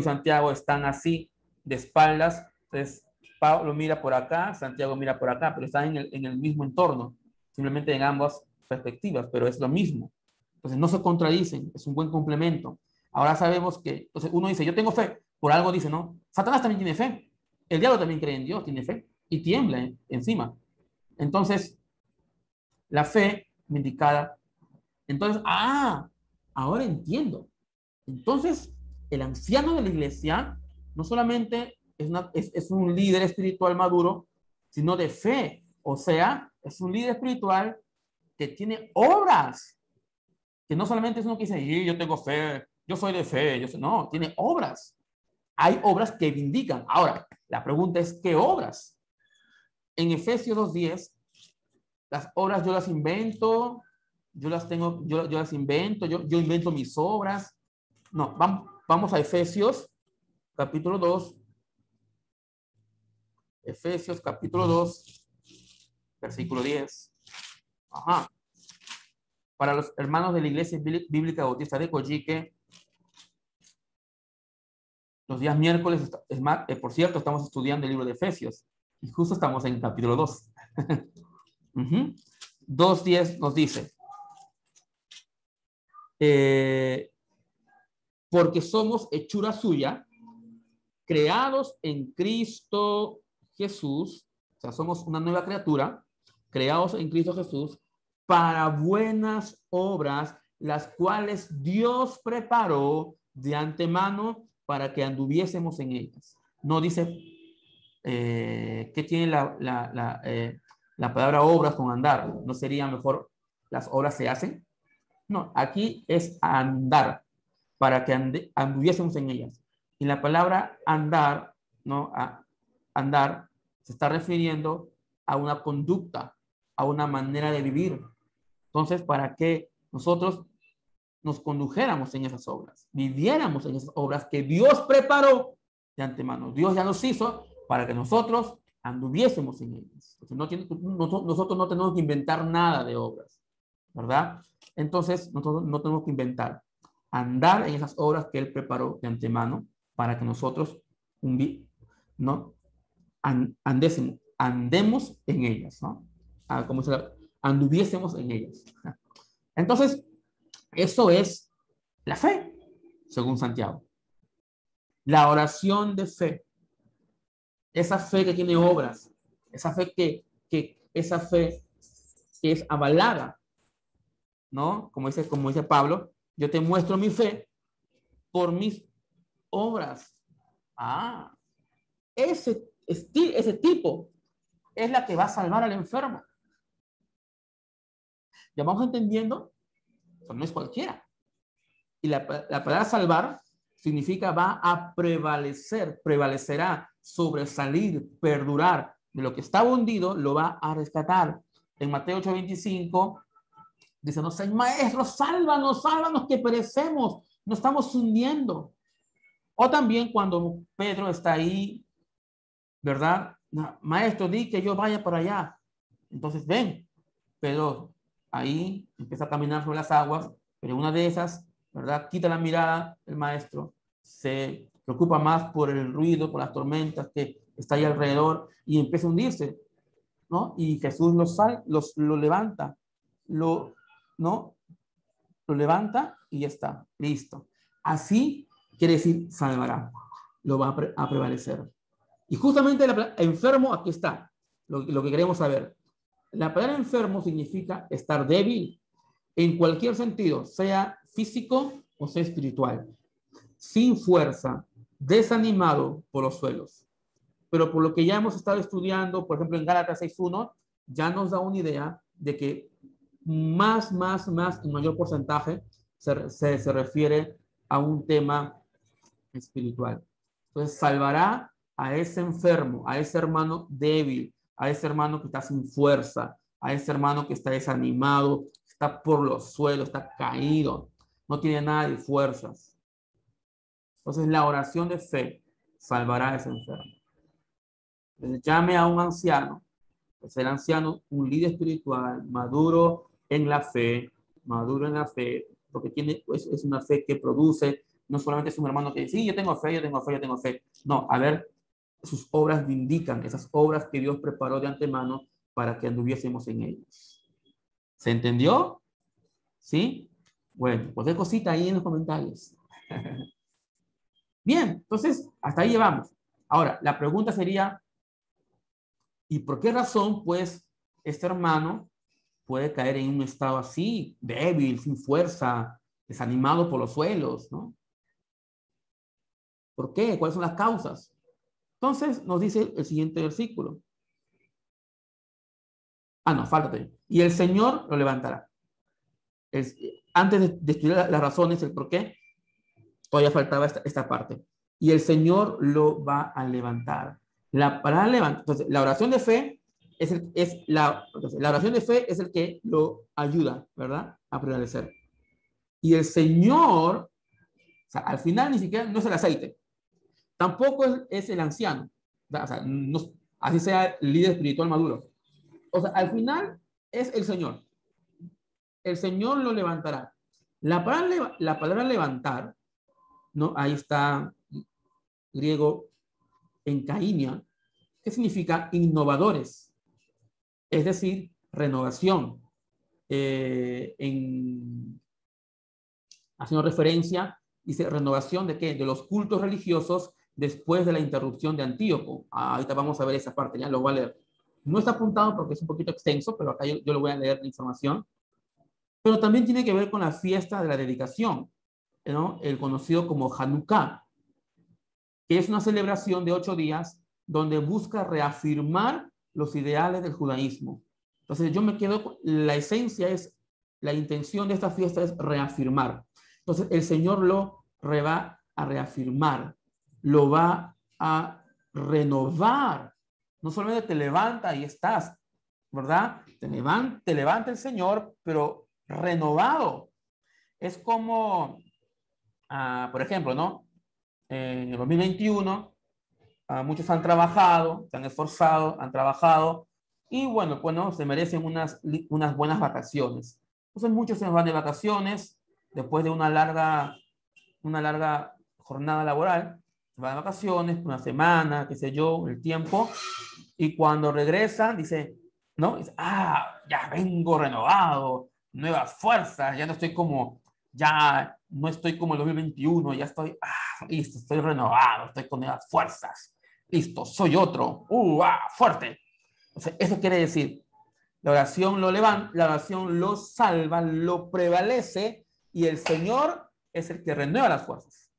Speaker 2: Santiago están así de espaldas. Entonces, Pablo mira por acá, Santiago mira por acá, pero están en el mismo entorno. simplemente en ambas perspectivas, pero es lo mismo. Entonces no se contradicen, es un buen complemento. Ahora sabemos que, entonces uno dice, yo tengo fe, por algo dice, no, Satanás también tiene fe, el diablo también cree en Dios, tiene fe, y tiembla encima. Entonces, la fe indicada. Entonces, ahora entiendo. Entonces, el anciano de la iglesia no solamente es un líder espiritual maduro, sino de fe. O sea, es un líder espiritual que tiene obras, que no solamente es uno que dice, yo tengo fe, yo soy de fe, no, tiene obras. Hay obras que vindican. Ahora, la pregunta es, ¿qué obras? En Efesios 2:10, las obras yo las invento, yo las invento, yo invento mis obras. No, vamos a Efesios capítulo 2. Efesios capítulo 2, versículo 10. Ajá. Para los hermanos de la Iglesia Bíblica Bautista de Coyique, los días miércoles, por cierto, estamos estudiando el libro de Efesios y justo estamos en el capítulo 2. 2:10 nos dice, porque somos hechura suya, creados en Cristo Jesús, o sea, somos una nueva criatura, creados en Cristo Jesús, para buenas obras, las cuales Dios preparó de antemano para que anduviésemos en ellas. No dice que tiene la palabra obras con andar. ¿No sería mejor las obras se hacen? No, aquí es andar, para que anduviésemos en ellas. Y la palabra andar, ¿no? Andar se está refiriendo a una conducta, a una manera de vivir. Entonces, para que nosotros nos condujéramos en esas obras, viviéramos en esas obras que Dios preparó de antemano. Dios ya nos hizo para que nosotros anduviésemos en ellas. Nosotros no tenemos que inventar nada de obras, ¿verdad? Entonces, nosotros no tenemos que inventar. Andar en esas obras que Él preparó de antemano para que nosotros ¿no? andemos en ellas, ¿no? Como se anduviésemos en ellas. Entonces, eso es la fe, según Santiago. La oración de fe, esa fe que tiene obras, esa fe que es avalada, ¿no? Como dice Pablo, yo te muestro mi fe por mis obras. Ese tipo es la que va a salvar al enfermo. Ya vamos entendiendo, eso no es cualquiera. Y la palabra salvar significa va a prevalecer, prevalecerá, sobresalir, perdurar. De lo que está hundido, lo va a rescatar. En Mateo 8:25 dice, no sé, maestro, sálvanos, sálvanos que perecemos, nos estamos hundiendo. O también cuando Pedro está ahí, ¿verdad? Maestro, di que yo vaya para allá. Entonces ven, Pedro ahí empieza a caminar sobre las aguas, pero una de esas, ¿verdad? Quita la mirada el maestro, se preocupa más por el ruido, por las tormentas que está ahí alrededor y empieza a hundirse, ¿no? Y Jesús lo levanta, ¿no? Lo levanta y ya está, listo. Así quiere decir salvará, lo va a prevalecer. Y justamente el enfermo, aquí está, lo que queremos saber. La palabra enfermo significa estar débil en cualquier sentido, sea físico o sea espiritual, sin fuerza, desanimado por los suelos. Pero por lo que ya hemos estado estudiando, por ejemplo en Gálatas 6:1, ya nos da una idea de que más, en mayor porcentaje se refiere a un tema espiritual. Entonces salvará a ese enfermo, a ese hermano débil, a ese hermano que está sin fuerza, a ese hermano que está desanimado, está por los suelos, está caído, no tiene nada de fuerzas. Entonces la oración de fe salvará a ese enfermo. Entonces, llame a un anciano, es el anciano un líder espiritual, maduro en la fe, porque es una fe que produce, no solamente es un hermano que dice, sí, yo tengo fe. No, a ver, sus obras vindican, esas obras que Dios preparó de antemano para que anduviésemos en ellas. ¿Se entendió? ¿Sí? Bueno, cualquier cosita ahí en los comentarios. Bien, entonces, hasta ahí llevamos. Ahora, la pregunta sería, ¿y por qué razón, pues, este hermano puede caer en un estado así, débil, sin fuerza, desanimado por los suelos, ¿no? ¿Por qué? ¿Cuáles son las causas? Entonces, nos dice el siguiente versículo. Ah, no, fáltate. Y el Señor lo levantará. Antes de estudiar las razones, el por qué, todavía faltaba esta parte. Y el Señor lo va a levantar. La levantar. Entonces, la oración de fe la oración de fe es el que lo ayuda, ¿verdad? A prevalecer. Y el Señor, o sea, al final ni siquiera no es el aceite, tampoco es el anciano, o sea, no, así sea el líder espiritual maduro. O sea, al final es el Señor. El Señor lo levantará. La palabra levantar, ¿no? Ahí está griego enkainia, que significa innovadores, es decir, renovación. Haciendo referencia, dice renovación de ¿qué? De los cultos religiosos después de la interrupción de Antíoco. Ahorita vamos a ver esa parte, ya lo voy a leer. No está apuntado porque es un poquito extenso, pero acá yo lo voy a leer la información. Pero también tiene que ver con la fiesta de la dedicación, ¿no? El conocido como Hanukkah, que es una celebración de 8 días donde busca reafirmar los ideales del judaísmo. Entonces yo me quedo, la esencia es, la intención de esta fiesta es reafirmar. Entonces el Señor lo va a reafirmar, lo va a renovar. No solamente te levanta y estás, ¿verdad? Te levanta el Señor, pero renovado. Es como, por ejemplo, ¿no? En el 2021, muchos han trabajado, se han esforzado, han trabajado y bueno, se merecen unas buenas vacaciones. Entonces muchos se van de vacaciones después de una larga jornada laboral, se van de vacaciones, una semana, qué sé yo, el tiempo, y cuando regresan, dice, ¿no? Dice, ya vengo renovado, nuevas fuerzas, ya no estoy como el 2021, ya estoy, listo, estoy renovado, estoy con nuevas fuerzas, listo, soy otro, fuerte. O sea, eso quiere decir, la oración lo levanta, la oración lo salva, lo prevalece, y el Señor es el que renueva las fuerzas.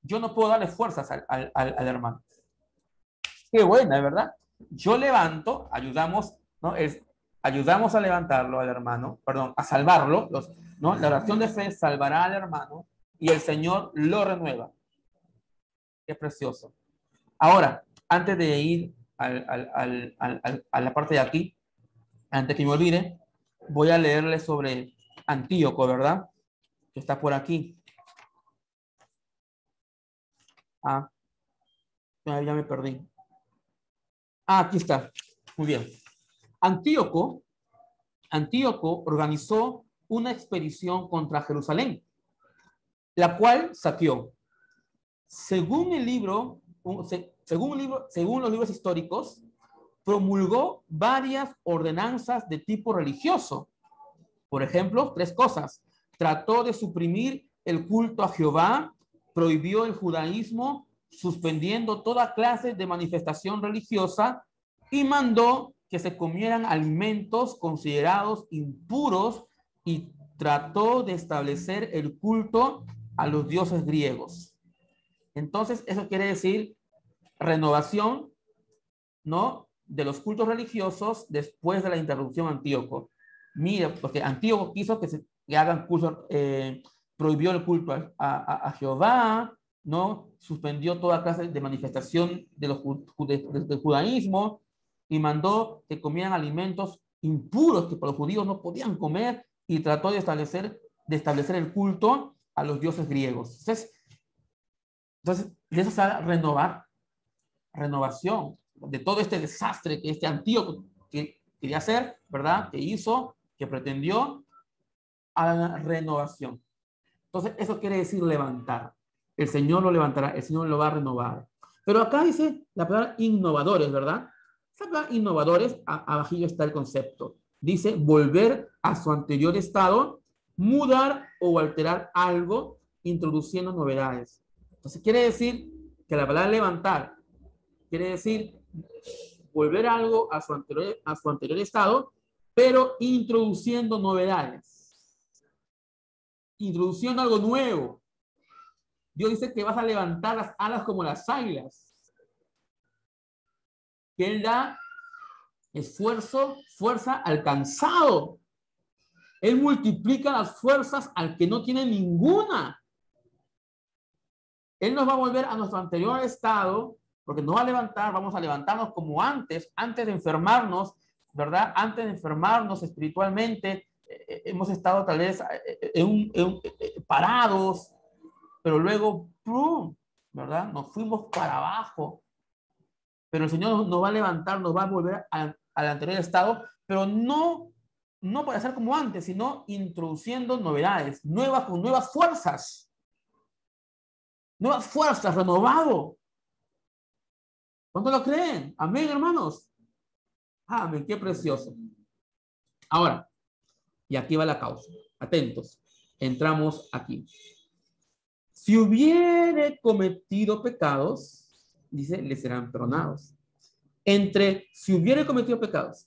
Speaker 2: Yo no puedo darle fuerzas al hermano. Qué buena, ¿verdad? Yo levanto, ayudamos, ¿no? Ayudamos a levantarlo al hermano, perdón, a salvarlo, ¿no? La oración de fe salvará al hermano y el Señor lo renueva. Qué precioso. Ahora, antes de ir a la parte de aquí, antes que me olvide, voy a leerle sobre Antíoco, ¿verdad? Que está por aquí. Ya me perdí. Aquí está. Muy bien. Antíoco organizó una expedición contra Jerusalén, la cual saqueó. Según los libros históricos, promulgó varias ordenanzas de tipo religioso. Por ejemplo, 3 cosas. Trató de suprimir el culto a Jehová, prohibió el judaísmo, suspendiendo toda clase de manifestación religiosa, y mandó que se comieran alimentos considerados impuros, y trató de establecer el culto a los dioses griegos. Entonces, eso quiere decir renovación, ¿no?, de los cultos religiosos después de la interrupción de Antíoco. Mira, porque Antíoco quiso que hagan cultos, prohibió el culto a Jehová, ¿no? Suspendió toda clase de manifestación del judaísmo y mandó que comieran alimentos impuros que para los judíos no podían comer, y trató de establecer el culto a los dioses griegos. Entonces de eso se va a renovación de todo este desastre que este Antíoco quería hacer, ¿verdad? Que hizo, que pretendió, a la renovación. Entonces eso quiere decir levantar. El Señor lo levantará, el Señor lo va a renovar. Pero acá dice la palabra innovadores, ¿verdad? Esa palabra innovadores, abajillo está el concepto. Dice volver a su anterior estado, mudar o alterar algo, introduciendo novedades. Entonces quiere decir que la palabra levantar quiere decir volver algo a su anterior estado, pero introduciendo novedades, introduciendo algo nuevo. Dios dice que vas a levantar las alas como las águilas, que Él da esfuerzo, fuerza al cansado. Él multiplica las fuerzas al que no tiene ninguna. Él nos va a volver a nuestro anterior estado, porque nos va a levantar, vamos a levantarnos como antes de enfermarnos, ¿verdad? Antes de enfermarnos espiritualmente, hemos estado tal vez parados, pero luego, ¡pum!, ¿verdad? Nos fuimos para abajo. Pero el Señor nos va a levantar, nos va a volver al anterior estado, pero no para ser como antes, sino introduciendo novedades, con nuevas fuerzas. Nuevas fuerzas, renovado. ¿Cuánto lo creen? Amén, hermanos. Amén, qué precioso. Ahora, y aquí va la causa. Atentos. Entramos aquí. Si hubiere cometido pecados, dice, le serán perdonados. Entre si hubiere cometido pecados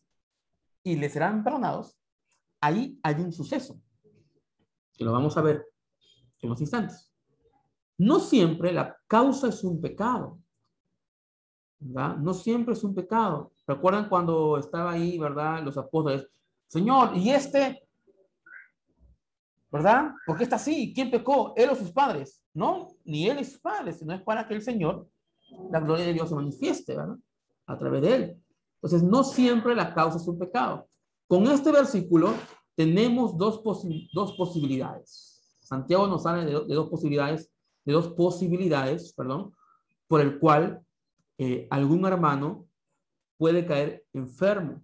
Speaker 2: y le serán perdonados, ahí hay un suceso, que lo vamos a ver en unos instantes. No siempre la causa es un pecado, ¿verdad? No siempre es un pecado. ¿Recuerdan cuando estaba ahí, verdad, los apóstoles? Señor, ¿y este? ¿Verdad? ¿Por qué está así? ¿Quién pecó? ¿Él o sus padres? No, ni él y sus padres, sino es para que el Señor, la gloria de Dios, se manifieste, ¿verdad? A través de él. Entonces, no siempre la causa es un pecado. Con este versículo tenemos dos posibilidades. Santiago nos habla de dos posibilidades, por el cual algún hermano puede caer enfermo.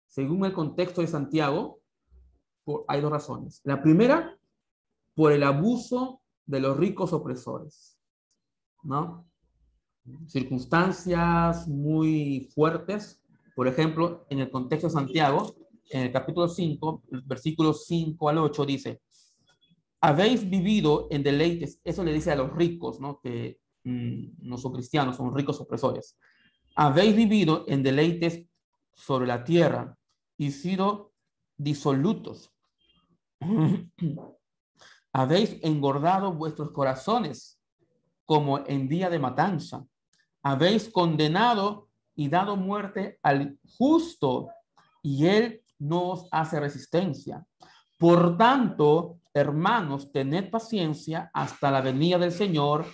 Speaker 2: Según el contexto de Santiago, hay dos razones. La primera, por el abuso de los ricos opresores, ¿no? Circunstancias muy fuertes. Por ejemplo, en el contexto de Santiago, en el capítulo 5, versículos 5 al 8, dice: habéis vivido en deleites. Eso le dice a los ricos, ¿no? Que no son cristianos, son ricos opresores. Habéis vivido en deleites sobre la tierra y sido disolutos. Habéis engordado vuestros corazones como en día de matanza. Habéis condenado y dado muerte al justo, y él no os hace resistencia. Por tanto, hermanos, tened paciencia hasta la venida del Señor.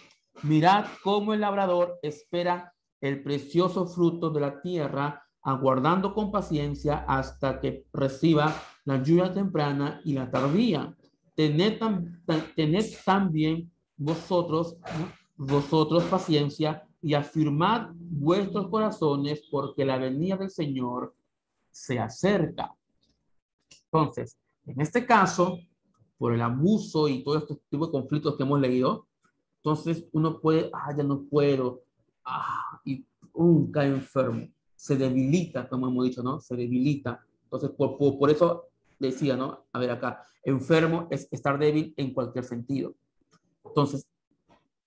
Speaker 2: Mirad cómo el labrador espera el precioso fruto de la tierra, aguardando con paciencia hasta que reciba la lluvia temprana y la tardía. Tened también vosotros paciencia y afirmad vuestros corazones, porque la venida del Señor se acerca. Entonces, en este caso, por el abuso y todo este tipo de conflictos que hemos leído, entonces uno puede, ya no puedo, y cae enfermo, se debilita, como hemos dicho, ¿no? Se debilita. Entonces, por eso decía, ¿no? A ver acá, enfermo es estar débil en cualquier sentido. Entonces,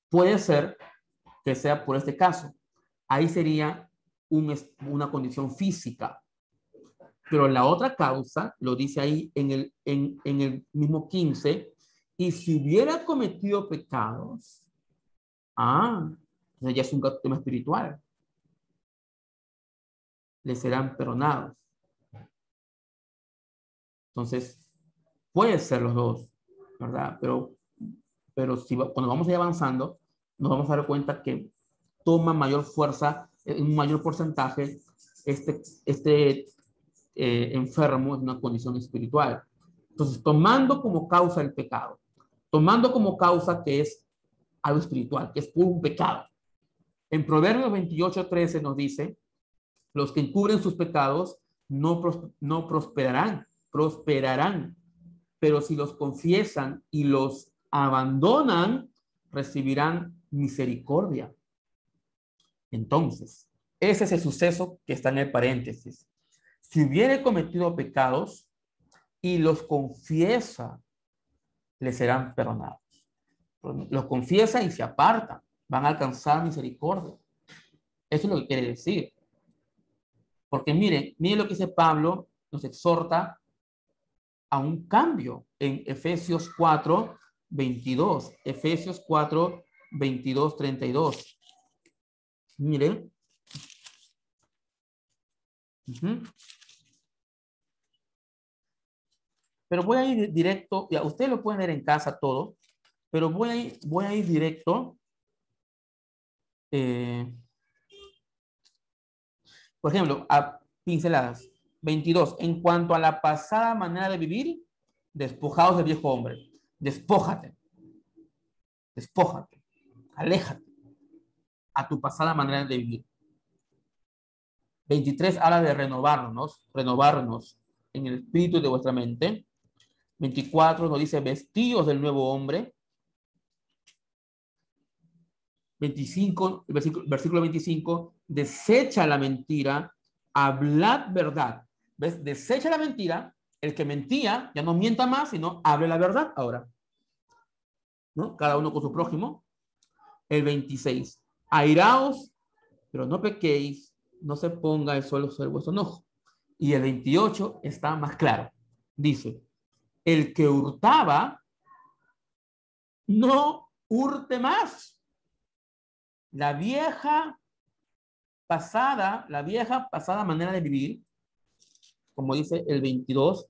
Speaker 2: puede ser que sea por este caso. Ahí sería una condición física. Pero la otra causa, lo dice ahí en el mismo 15, y si hubiera cometido pecados, entonces ya es un tema espiritual. Le serán perdonados. Entonces, puede ser los dos, ¿verdad? Pero cuando vamos a ir avanzando, nos vamos a dar cuenta que toma mayor fuerza, un mayor porcentaje, enfermo en una condición espiritual. Entonces, tomando como causa el pecado, tomando como causa que es algo espiritual, que es puro un pecado. En Proverbios 28:13 nos dice: los que encubren sus pecados no prosperarán, pero si los confiesan y los abandonan, recibirán misericordia. Entonces, ese es el suceso que está en el paréntesis. Si hubiere cometido pecados y los confiesa, les serán perdonados. Los confiesa y se apartan, van a alcanzar misericordia. Eso es lo que quiere decir. Porque miren lo que dice Pablo, nos exhorta a un cambio en Efesios 4, 22. Efesios 4, 22, 32. Miren. Pero voy a ir directo, ya ustedes lo pueden ver en casa todo, pero voy a ir directo. Por ejemplo, a pinceladas. 22. En cuanto a la pasada manera de vivir, despojados del viejo hombre. Despójate. Despójate. Aléjate a tu pasada manera de vivir. 23 habla de renovarnos en el espíritu de vuestra mente. 24 nos dice vestidos del nuevo hombre. 25, versículo 25, desecha la mentira, hablad verdad. ¿Ves? Desecha la mentira, el que mentía ya no mienta más, sino hable la verdad ahora. ¿No? Cada uno con su prójimo. El 26, airaos, pero no pequéis, no se ponga el sol sobre vuestro enojo. Y el 28 está más claro. Dice, el que hurtaba, no hurte más. La vieja pasada manera de vivir, como dice el 22,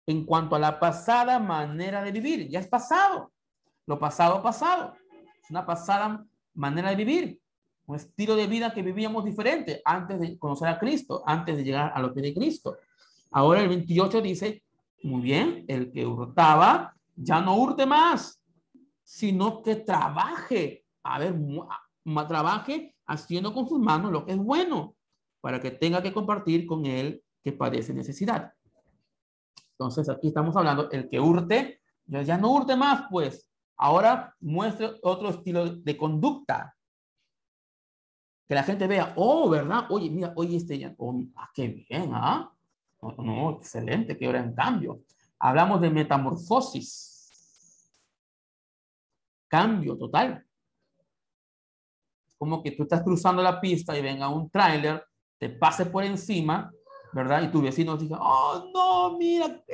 Speaker 2: en cuanto a la pasada manera de vivir, ya es pasado. Lo pasado, pasado. Es una pasada manera de vivir. Un estilo de vida que vivíamos diferente antes de conocer a Cristo, antes de llegar a los pies de Cristo. Ahora el 28 dice, muy bien, el que hurtaba, ya no hurte más, sino que trabaje. Trabaje haciendo con sus manos lo que es bueno, para que tenga que compartir con él que padece necesidad. Entonces aquí estamos hablando, el que hurte, ya no hurte más, pues. Ahora muestre otro estilo de conducta. Que la gente vea, oh, ¿verdad? Oye, mira, oye, qué bien, ¿ah? No, excelente, qué gran cambio. Hablamos de metamorfosis. Cambio total. Como que tú estás cruzando la pista y venga un tráiler, te pase por encima, ¿verdad? Y tu vecino diga, oh, no, mira,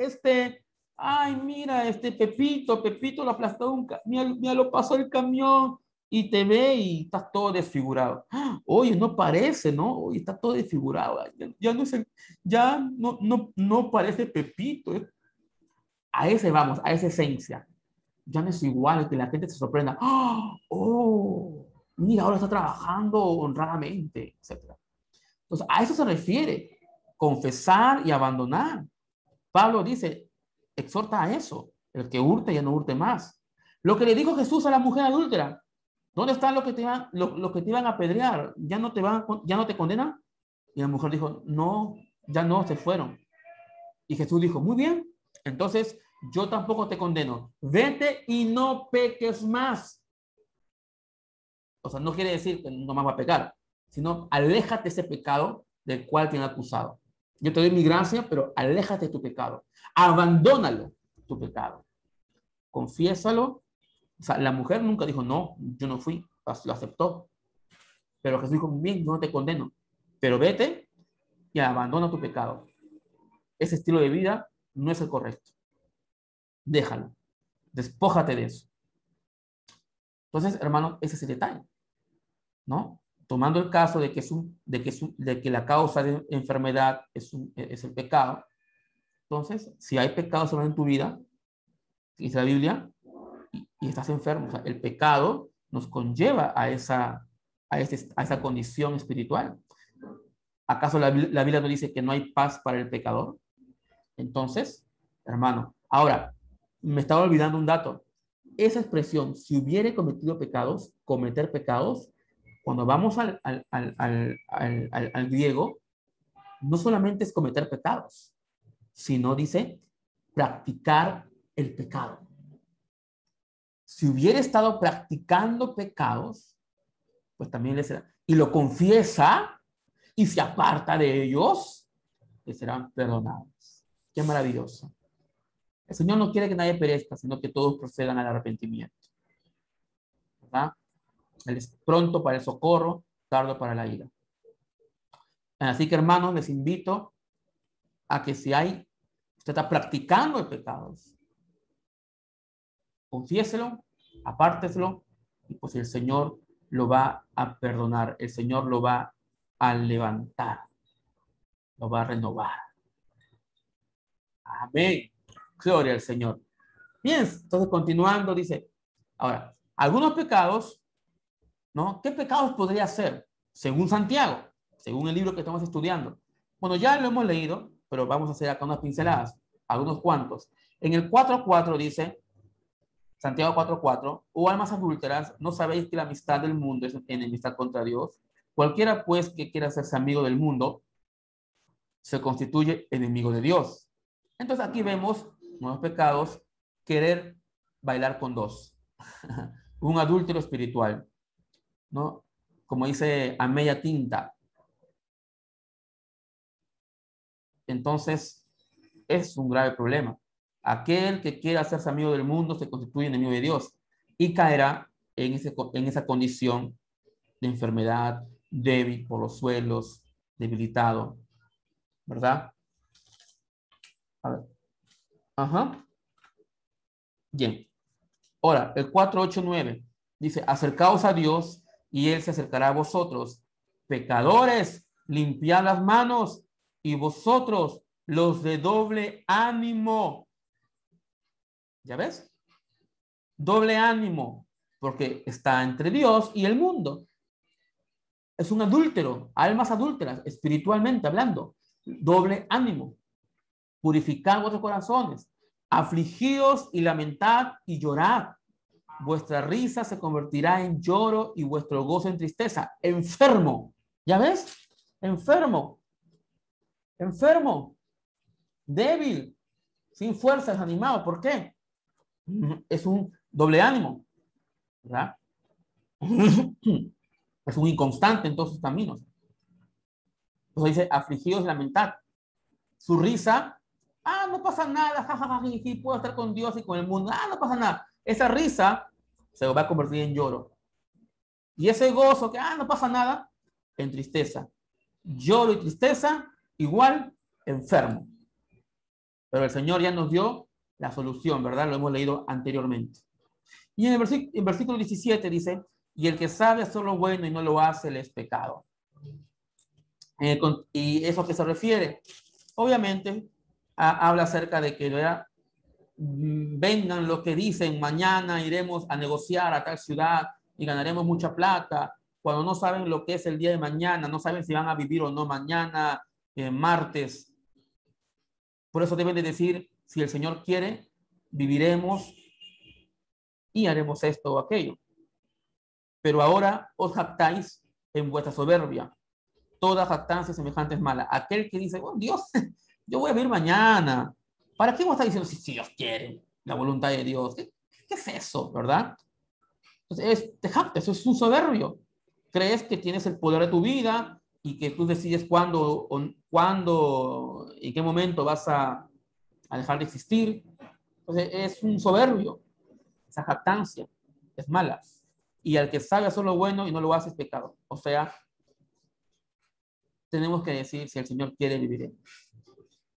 Speaker 2: Pepito lo aplastó, mira, lo pasó el camión, y te ve y estás todo desfigurado. Oye, no parece, ¿no? Oye, está todo desfigurado. No parece Pepito. A ese vamos, a esa esencia. Ya no es igual, que la gente se sorprenda. Oh, mira, ahora está trabajando honradamente, etc. Entonces, a eso se refiere. Confesar y abandonar. Pablo dice, exhorta a eso. El que hurte ya no hurte más. Lo que le dijo Jesús a la mujer adúltera. ¿Dónde están los que te iban a apedrear? ¿Ya no te condenan? Y la mujer dijo, no, ya no, se fueron. Y Jesús dijo, muy bien, entonces yo tampoco te condeno. Vete y no peques más. O sea, no quiere decir que no más va a pecar, sino aléjate de ese pecado del cual te han acusado. Yo te doy mi gracia, pero aléjate de tu pecado. Abandónalo, tu pecado. Confiésalo. O sea, la mujer nunca dijo, no, yo no fui, lo aceptó. Pero Jesús dijo, bien, yo no te condeno, pero vete y abandona tu pecado. Ese estilo de vida no es el correcto. Déjalo, despójate de eso. Entonces, hermano, ese es el detalle, ¿no? Tomando el caso de que la causa de enfermedad es el pecado. Entonces, si hay pecados en tu vida, dice la Biblia, y estás enfermo, o sea, el pecado nos conlleva a esa condición espiritual. ¿Acaso la Biblia no dice que no hay paz para el pecador? Entonces, hermano, ahora, me estaba olvidando un dato. Esa expresión, si hubiere cometido pecados, cometer pecados, cuando vamos al griego, no solamente es cometer pecados, sino dice practicar el pecado. Si hubiera estado practicando pecados, pues también le será, y lo confiesa y se aparta de ellos, le serán perdonados. Qué maravilloso. El Señor no quiere que nadie perezca, sino que todos procedan al arrepentimiento. ¿Verdad? Él es pronto para el socorro, tardo para la ira. Así que, hermanos, les invito a que si usted está practicando el pecado, confiéselo, apárteselo, y pues el Señor lo va a perdonar, el Señor lo va a levantar, lo va a renovar. Amén. Gloria al Señor. Bien, entonces continuando, dice, ahora, algunos pecados, ¿no? ¿Qué pecados podría ser? Según Santiago, según el libro que estamos estudiando. Bueno, ya lo hemos leído, pero vamos a hacer acá unas pinceladas, algunos cuantos. En el 4.4 dice, Santiago 4.4, o almas adúlteras, ¿no sabéis que la amistad del mundo es enemistad contra Dios? Cualquiera, pues, que quiera hacerse amigo del mundo, se constituye enemigo de Dios. Entonces aquí vemos nuevos pecados, querer bailar con dos. Un adúltero espiritual, ¿no? Como dice Ameya Tinta. Entonces, es un grave problema. Aquel que quiera hacerse amigo del mundo se constituye enemigo de Dios y caerá en esa condición de enfermedad, débil por los suelos, debilitado, ¿verdad? A ver. Ajá. Bien. Ahora, el 4.8.9 dice, acercaos a Dios y Él se acercará a vosotros. Pecadores, limpiad las manos, y vosotros, los de doble ánimo. ¿Ya ves? Doble ánimo, porque está entre Dios y el mundo. Es un adúltero, almas adúlteras, espiritualmente hablando. Doble ánimo. Purificad vuestros corazones. Afligíos y lamentad y llorad. Vuestra risa se convertirá en lloro y vuestro gozo en tristeza. Enfermo. ¿Ya ves? Enfermo. Enfermo. Débil. Sin fuerza, desanimado. ¿Por qué? Es un doble ánimo. ¿Verdad? Es un inconstante en todos sus caminos. Entonces dice, afligidos y lamentad. Su risa, no pasa nada, jajaja, puedo estar con Dios y con el mundo, no pasa nada. Esa risa se va a convertir en lloro. Y ese gozo que, no pasa nada, en tristeza. Lloro y tristeza, igual, enfermo. Pero el Señor ya nos dio la solución, ¿verdad? Lo hemos leído anteriormente. Y en el versículo 17 dice, y el que sabe hacer lo bueno y no lo hace, le es pecado. ¿Y eso a qué se refiere? Obviamente, habla acerca de que, ¿verdad?, vengan los que dicen, mañana iremos a negociar a tal ciudad y ganaremos mucha plata, cuando no saben lo que es el día de mañana, no saben si van a vivir o no mañana, martes. Por eso deben de decir, si el Señor quiere, viviremos y haremos esto o aquello. Pero ahora os jactáis en vuestra soberbia. Toda jactancia semejante es mala. Aquel que dice, bueno, Dios, yo voy a vivir mañana. ¿Para qué vos estás diciendo si Dios quiere? La voluntad de Dios. ¿Qué es eso, verdad? Entonces, te jactas, eso es un soberbio. Crees que tienes el poder de tu vida y que tú decides cuándo, en qué momento vas a dejar de existir. Entonces, es un soberbio. Esa jactancia es mala. Y al que sabe hacer lo bueno y no lo hace es pecado. O sea, tenemos que decir, si el Señor quiere, viviremos.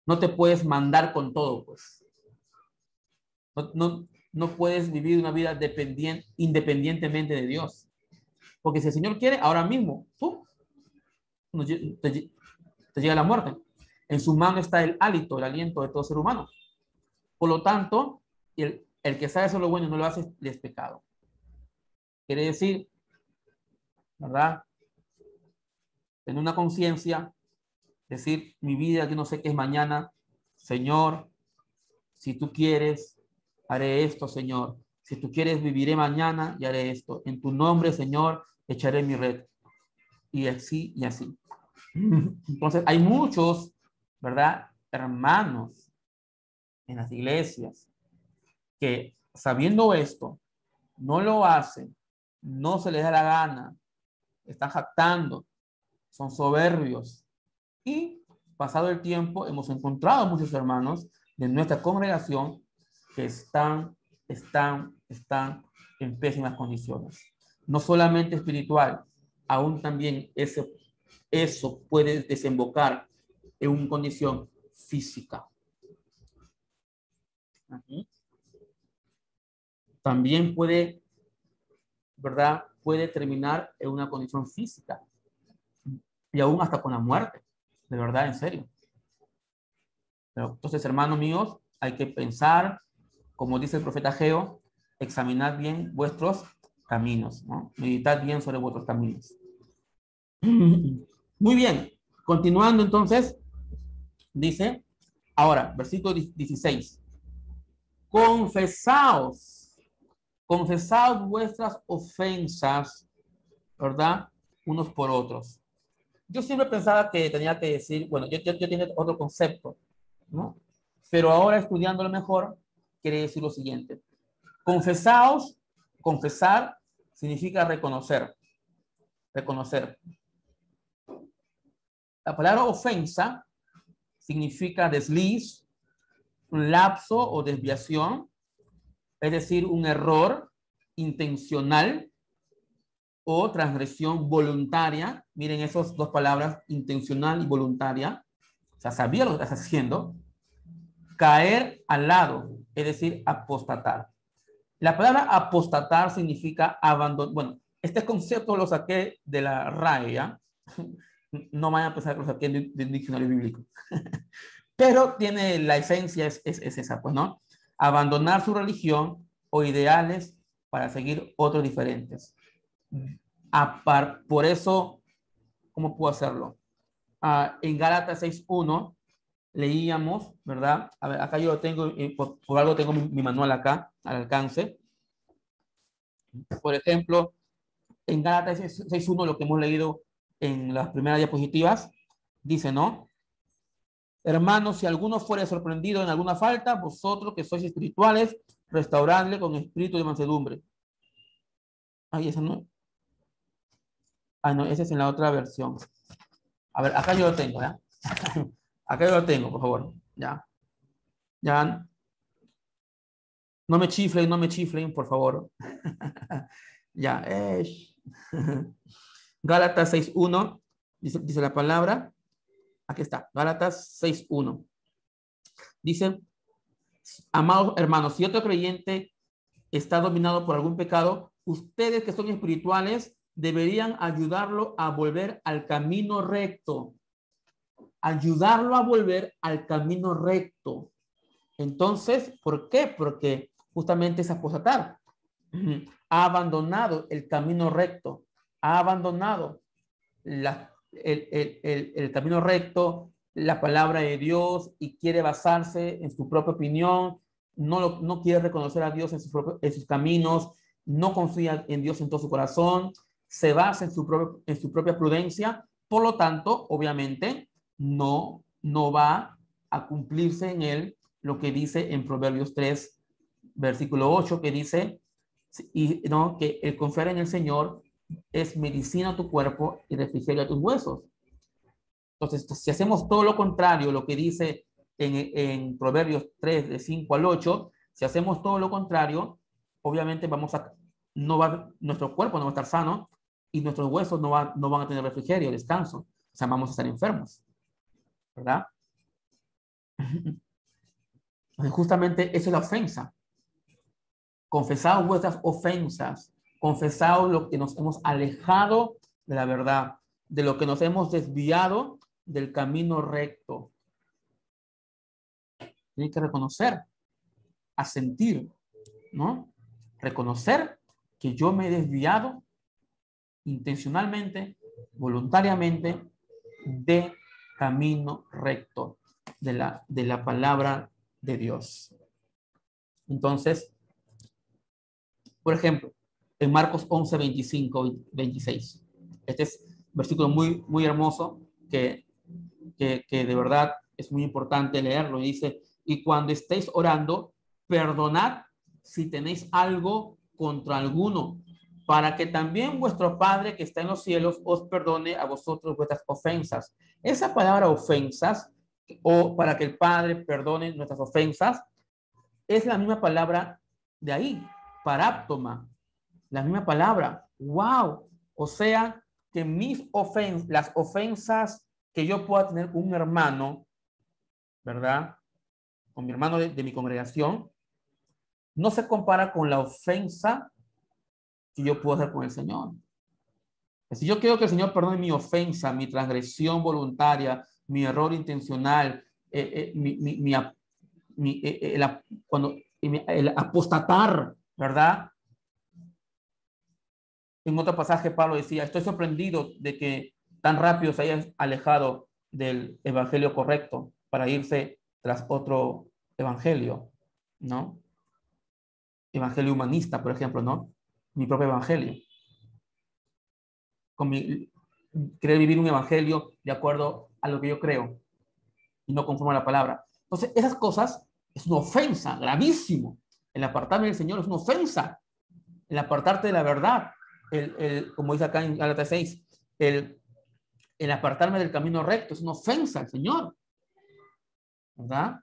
Speaker 2: No te puedes mandar con todo, pues. No puedes vivir una vida independientemente de Dios. Porque si el Señor quiere, ahora mismo, te llega la muerte. En su mano está el hálito, el aliento de todo ser humano. Por lo tanto, el que sabe hacer lo bueno y no lo hace, le es pecado. Quiere decir, ¿verdad?, tener una conciencia, decir, mi vida, yo no sé qué es mañana. Señor, si tú quieres, haré esto, Señor. Si tú quieres, viviré mañana y haré esto. En tu nombre, Señor, echaré mi red. Y así y así. Entonces, hay muchos, ¿verdad?, hermanos en las iglesias que, sabiendo esto, no lo hacen, no se les da la gana, están jactando, son soberbios. Y pasado el tiempo, hemos encontrado muchos hermanos de nuestra congregación que están en pésimas condiciones. No solamente espiritual, aún también eso puede desembocar en una condición física. También puede, ¿verdad? Puede terminar en una condición física y aún hasta con la muerte, de verdad, en serio. Pero, entonces, hermanos míos, hay que pensar, como dice el profeta Ageo, examinad bien vuestros caminos, ¿no? Meditad bien sobre vuestros caminos. Muy bien, continuando entonces, dice, ahora, versículo 16, confesaos vuestras ofensas, ¿verdad? Unos por otros. Yo siempre pensaba que tenía que decir, bueno, yo tenía otro concepto, ¿no? Pero ahora estudiándolo mejor, quiere decir lo siguiente. Confesaos, confesar significa reconocer. Reconocer. La palabra ofensa significa desliz, un lapso o desviación, es decir, un error intencional o transgresión voluntaria. Miren esas dos palabras, intencional y voluntaria. O sea, sabía lo que estás haciendo. Caer al lado, es decir, apostatar. La palabra apostatar significa abandonar. Bueno, este concepto lo saqué de la RAE, ¿ya? No vayan a pensar que lo saqué del diccionario bíblico. Pero tiene la esencia, es esa, pues, ¿no? Abandonar su religión o ideales para seguir otros diferentes. Por eso, ¿cómo puedo hacerlo? En Gálatas 6:1 leíamos, ¿verdad? A ver, acá yo lo tengo, por algo tengo mi manual acá, al alcance. Por ejemplo, en Gálatas 6:1, lo que hemos leído en las primeras diapositivas, dice, ¿no? Hermanos, si alguno fuere sorprendido en alguna falta, vosotros que sois espirituales, restauradle con espíritu de mansedumbre. Ay, esa no. Ah, no, esa es en la otra versión. A ver, acá yo lo tengo, ¿ya? Acá yo lo tengo, por favor. Ya. Ya. No me chiflen, por favor. Ya. Gálatas 6:1, dice la palabra. Aquí está, Gálatas 6:1. Dice, amados hermanos, si otro creyente está dominado por algún pecado, ustedes que son espirituales deberían ayudarlo a volver al camino recto. Ayudarlo a volver al camino recto. Entonces, ¿por qué? Porque justamente es apostatar. Ha abandonado el camino recto. Ha abandonado el camino recto, la palabra de Dios, y quiere basarse en su propia opinión, no quiere reconocer a Dios en sus caminos, no confía en Dios en todo su corazón, se basa en su propia prudencia, por lo tanto, obviamente, no va a cumplirse en él lo que dice en Proverbios 3, versículo 8, que dice, ¿no?, que el confiar en el Señor es medicina a tu cuerpo y refrigerio a tus huesos. Entonces, si hacemos todo lo contrario, lo que dice en Proverbios 3, de 5 al 8, si hacemos todo lo contrario, obviamente nuestro cuerpo no va a estar sano y nuestros huesos no van a tener refrigerio, descanso. O sea, vamos a estar enfermos, ¿verdad? Entonces, justamente eso es la ofensa. Confesaos vuestras ofensas. Confesaos lo que nos hemos alejado de la verdad, de lo que nos hemos desviado del camino recto. Tiene que reconocer, asentir, ¿no? Reconocer que yo me he desviado intencionalmente, voluntariamente, de camino recto, de la palabra de Dios. Entonces, por ejemplo, en Marcos 11, 25, 26. Este es un versículo muy, muy hermoso que de verdad es muy importante leerlo. Y dice, y cuando estéis orando, perdonad si tenéis algo contra alguno, para que también vuestro Padre que está en los cielos os perdone a vosotros vuestras ofensas. Esa palabra ofensas, o para que el Padre perdone nuestras ofensas, es la misma palabra de ahí, paráptoma, la misma palabra. ¡Wow! O sea, que las ofensas que yo pueda tener con un hermano, ¿verdad? Con mi hermano de mi congregación, no se compara con la ofensa que yo puedo hacer con el Señor. Si yo quiero que el Señor perdone mi ofensa, mi transgresión voluntaria, mi error intencional, el apostatar, ¿verdad? En otro pasaje Pablo decía, estoy sorprendido de que tan rápido se hayan alejado del evangelio correcto para irse tras otro evangelio, ¿no? Evangelio humanista, por ejemplo, ¿no? Mi propio evangelio. Querer vivir un evangelio de acuerdo a lo que yo creo y no conforme a la palabra. Entonces, esas cosas es una ofensa, gravísimo. El apartarme del Señor es una ofensa. El apartarte de la verdad, como dice acá en Gálatas 6, el apartarme del camino recto es una ofensa al Señor, ¿verdad?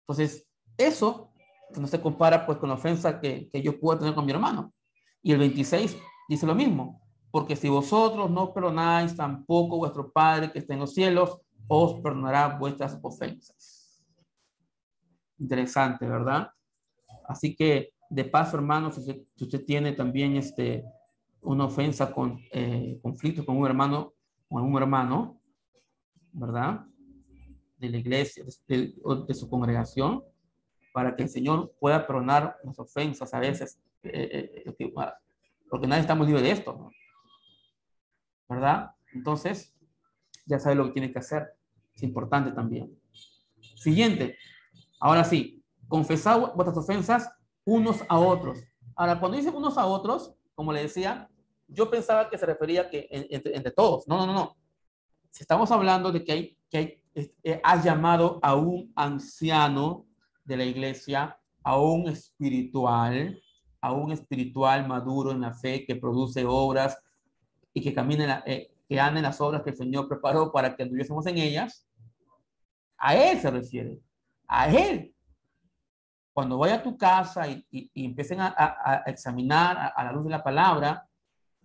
Speaker 2: Entonces, eso no se compara pues con la ofensa que yo puedo tener con mi hermano. Y el 26 dice lo mismo, porque si vosotros no perdonáis, tampoco vuestro Padre que está en los cielos os perdonará vuestras ofensas. Interesante, ¿verdad? Así que, de paso, hermanos, si usted tiene también una ofensa con conflicto con un hermano, ¿verdad? De la iglesia, de su congregación, para que el Señor pueda perdonar las ofensas a veces, porque nadie estamos libres de esto, ¿no? ¿Verdad? Entonces, ya sabe lo que tiene que hacer. Es importante también. Siguiente. Ahora sí, confesad vuestras ofensas unos a otros. Ahora, cuando dice unos a otros, como le decía, yo pensaba que se refería que entre todos. No. Si estamos hablando de que has llamado a un anciano de la iglesia, a un espiritual maduro en la fe, que produce obras y que que anda en las obras que el Señor preparó para que anduviésemos en ellas, a él se refiere, a él. Cuando vaya a tu casa y empiecen a examinar a la luz de la palabra,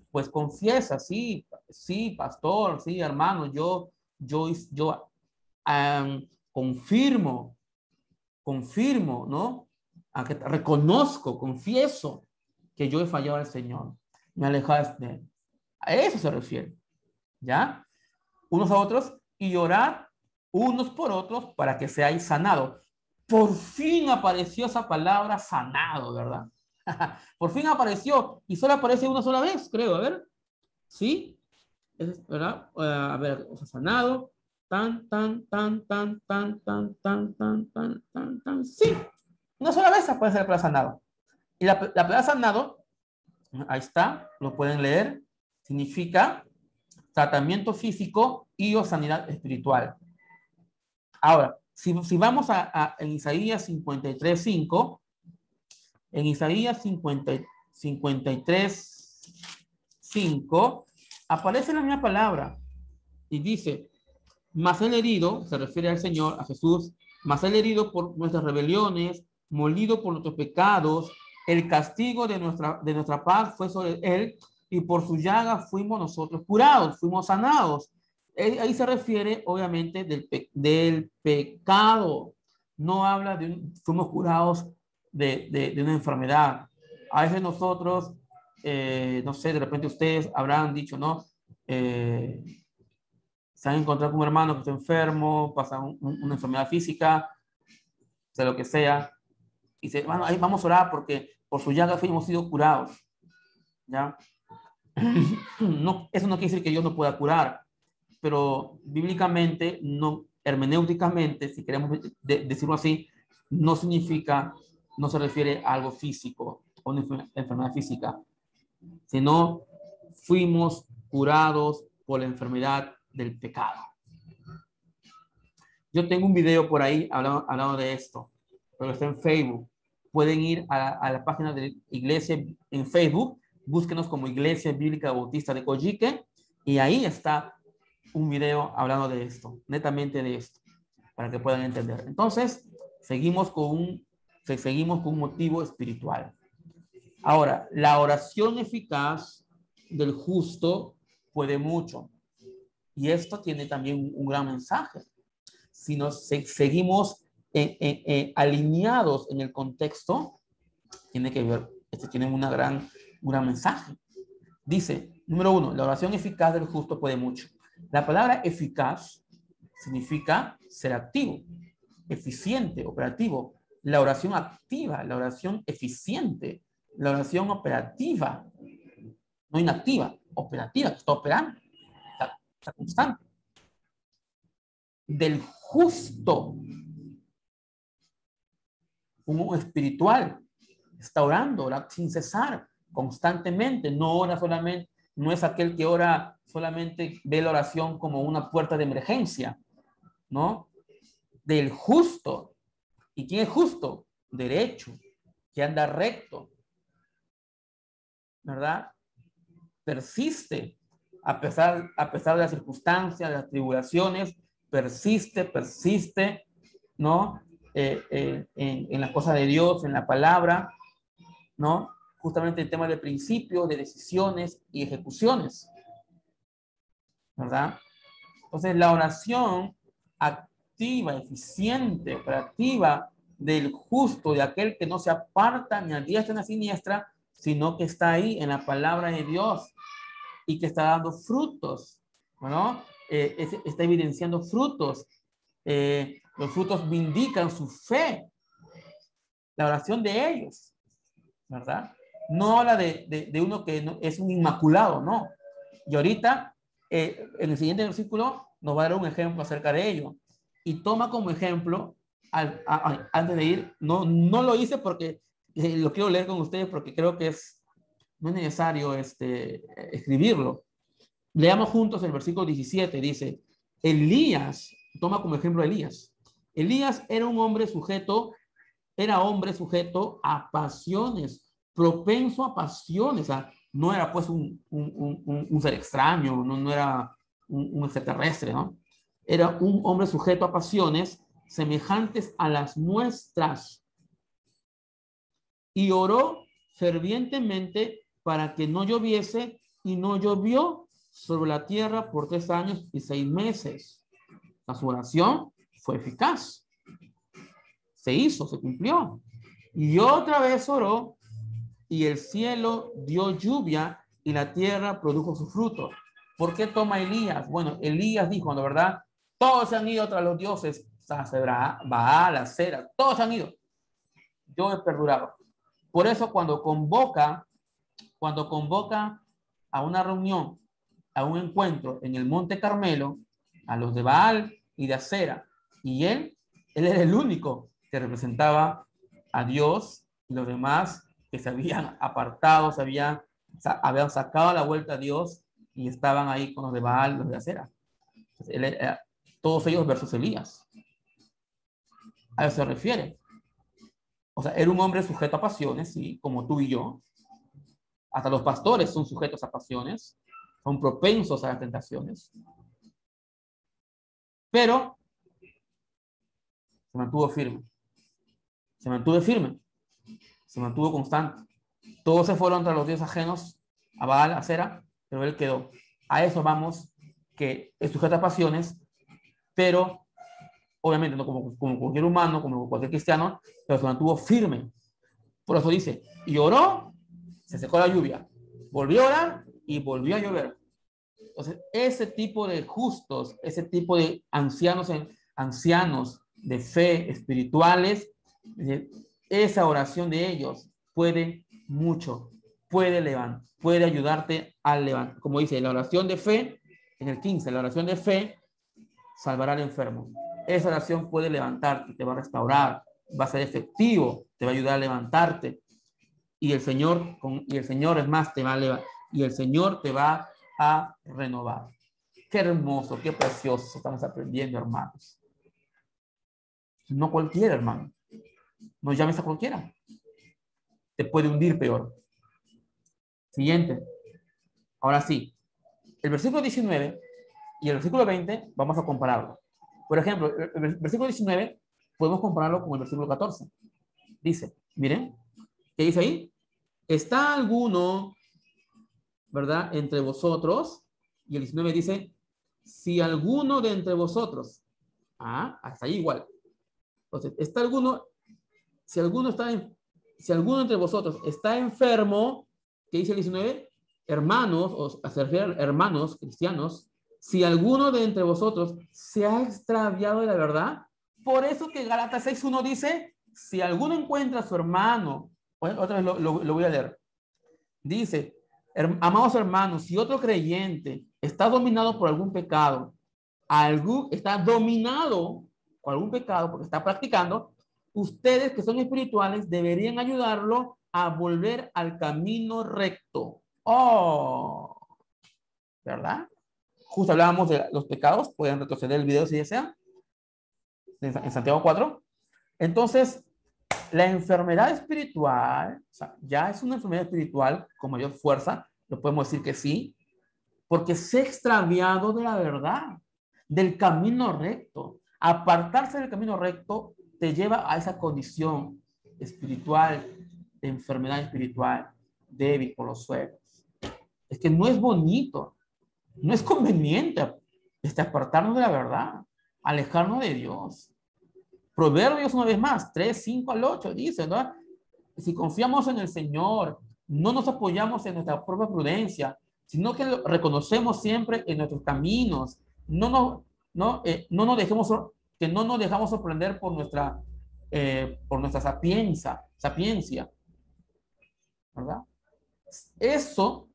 Speaker 2: pues confiesa, sí, pastor, sí, hermano, yo confirmo, ¿no? Confieso que yo he fallado al Señor, me he alejado de él. A eso se refiere, ¿ya? Unos a otros y orar unos por otros para que seáis sanados. Por fin apareció esa palabra sanado, ¿verdad? Por fin apareció y solo aparece una sola vez, creo. A ver, ¿sí? ¿Verdad? A ver, o sea, sanado. Sí, una sola vez aparece la palabra sanado. Y la palabra sanado, ahí está, lo pueden leer, significa tratamiento físico y o sanidad espiritual. Ahora, si vamos en Isaías 53:5, en Isaías 53:5 aparece la misma palabra y dice, mas el herido, se refiere al Señor, a Jesús, mas el herido por nuestras rebeliones, molido por nuestros pecados, el castigo de nuestra paz fue sobre él y por su llaga fuimos nosotros curados, fuimos sanados. Ahí se refiere obviamente del pecado. No habla fuimos curados de una enfermedad. A veces nosotros, no sé, de repente ustedes habrán dicho, ¿no? Se han encontrado con un hermano que está enfermo, pasa una enfermedad física, sea lo que sea, y dice, bueno, ahí vamos a orar porque por su llaga hemos sido curados, ¿ya? No, eso no quiere decir que Dios no pueda curar, pero bíblicamente, no, hermenéuticamente, si queremos decirlo así, no significa, no se refiere a algo físico, a una enfermedad física, sino fuimos curados por la enfermedad del pecado. Yo tengo un video por ahí hablando de esto, pero está en Facebook. Pueden ir a la página de la iglesia en Facebook, búsquenos como Iglesia Bíblica Bautista de Coyique, y ahí está un video hablando de esto, netamente de esto, para que puedan entender. Entonces, seguimos con seguimos con un motivo espiritual. Ahora, la oración eficaz del justo puede mucho. Y esto tiene también un gran mensaje. Si nos seguimos alineados en el contexto, tiene que ver, tiene un gran mensaje. Dice, número 1, la oración eficaz del justo puede mucho. La palabra eficaz significa ser activo, eficiente, operativo. La oración activa, la oración eficiente, la oración operativa, no inactiva, operativa, que está operando, está constante. Del justo, un espiritual, está orando, ora sin cesar, constantemente, no ora solamente, no es aquel que ora solamente, ve la oración como una puerta de emergencia, ¿no? Del justo. ¿Y quién es justo? Derecho, que anda recto, ¿verdad? Persiste, a pesar de las circunstancias, de las tribulaciones, persiste, ¿no? En las cosas de Dios, en la palabra, ¿no? Justamente el tema de principios, de decisiones y ejecuciones, ¿verdad? Entonces, la oración activa, eficiente, operativa del justo, de aquel que no se aparta ni a diestra ni a siniestra, sino que está ahí en la palabra de Dios y que está dando frutos, ¿no? Está evidenciando frutos. Los frutos vindican su fe, la oración de ellos, ¿verdad? No habla de uno que no, es un inmaculado, no. Y ahorita, en el siguiente versículo, nos va a dar un ejemplo acerca de ello. Y toma como ejemplo, antes de ir, no lo hice porque lo quiero leer con ustedes porque creo que no es necesario escribirlo. Leamos juntos el versículo 17, dice, Elías, toma como ejemplo a Elías. Elías era hombre sujeto a pasiones, propenso a pasiones, o sea, no era pues un ser extraño, no era un extraterrestre, ¿no? Era un hombre sujeto a pasiones semejantes a las nuestras. Y oró fervientemente para que no lloviese, y no llovió sobre la tierra por 3 años y 6 meses. Su oración fue eficaz. Se hizo, se cumplió. Y otra vez oró, y el cielo dio lluvia, y la tierra produjo su fruto. ¿Por qué toma Elías? Bueno, Elías dijo, ¿no, verdad? Todos se han ido tras los dioses, Baal, Acera, todos se han ido. Yo he perdurado. Por eso cuando convoca a una reunión, a un encuentro en el Monte Carmelo, a los de Baal y de Acera, y él era el único que representaba a Dios, y los demás que se habían apartado, habían sacado la vuelta a Dios y estaban ahí con los de Baal, los de Acera. Todos ellos versus Elías. A eso se refiere. O sea, era un hombre sujeto a pasiones, ¿sí? Como tú y yo. Hasta los pastores son sujetos a pasiones, son propensos a las tentaciones. Pero se mantuvo firme. Se mantuvo constante. Todos se fueron tras los dioses ajenos, a Baal, a Acera, pero él quedó. A eso vamos, que es sujeto a pasiones, pero obviamente no como cualquier humano, como cualquier cristiano, pero se mantuvo firme. Por eso dice, y oró, se secó la lluvia, volvió a orar y volvió a llover. Entonces, ese tipo de justos, ese tipo de ancianos de fe espirituales, esa oración de ellos puede mucho, puede ayudarte a levantar. Como dice, la oración de fe, en el 15, la oración de fe salvará al enfermo. Esa oración puede levantarte, te va a restaurar, va a ser efectivo, te va a ayudar a levantarte. Y el Señor es más, y el Señor te va a renovar. Qué hermoso, qué precioso estamos aprendiendo, hermanos. No cualquiera, hermano. No llames a cualquiera. Te puede hundir peor. Siguiente. Ahora sí. El versículo 19 y el versículo 20 vamos a compararlo. Por ejemplo, el versículo 19 podemos compararlo con el versículo 14. Dice, miren, ¿qué dice ahí? ¿Está alguno, verdad, entre vosotros? Y el 19 dice, si alguno de entre vosotros, hasta ahí igual. Entonces, ¿está alguno, si alguno está si alguno entre vosotros está enfermo, ¿qué dice el 19? Hermanos, o a hermanos cristianos, si alguno de entre vosotros se ha extraviado de la verdad, por eso que Gálatas 6:1 dice, si alguno encuentra a su hermano, otra vez lo voy a leer, dice, amados hermanos, si otro creyente está dominado por algún pecado, está dominado por algún pecado porque está practicando, ustedes que son espirituales deberían ayudarlo a volver al camino recto. Oh, ¿verdad? Justo hablábamos de los pecados, pueden retroceder el video si desean, en Santiago 4. Entonces, la enfermedad espiritual, o sea, ya es una enfermedad espiritual con mayor fuerza, lo podemos decir que sí, porque se ha extraviado de la verdad, del camino recto. Apartarse del camino recto te lleva a esa condición espiritual, de enfermedad espiritual, débil por los suelos. Es que no es bonito, no es conveniente apartarnos de la verdad, alejarnos de Dios. Proverbios, una vez más, 3, 5 al 8, dice, ¿no? Si confiamos en el Señor, no nos apoyamos en nuestra propia prudencia, sino que lo reconocemos siempre en nuestros caminos, no nos dejamos sorprender por nuestra sapiencia, ¿verdad? Eso,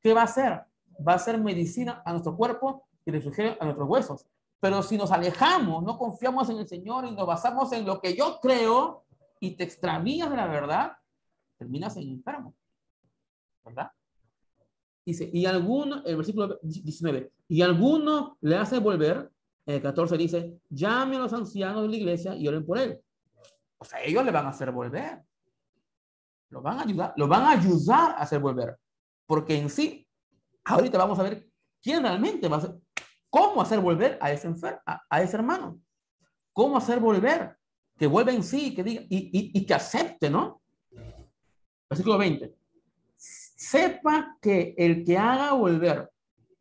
Speaker 2: ¿qué va a hacer? Va a ser medicina a nuestro cuerpo y refrigerio a nuestros huesos. Pero si nos alejamos, no confiamos en el Señor y nos basamos en lo que yo creo y te extravías de la verdad, terminas en enfermo, ¿verdad? Dice, el versículo 19, y alguno le hace volver, el 14 dice, llame a los ancianos de la iglesia y oren por él. O sea, ellos le van a hacer volver. Lo van a ayudar a hacer volver. Porque en sí, ahorita vamos a ver quién realmente va a hacer, cómo hacer volver a ese hermano. Cómo hacer volver, que vuelva en sí, que diga, y que acepte, ¿no? Versículo 20. Sepa que el que haga volver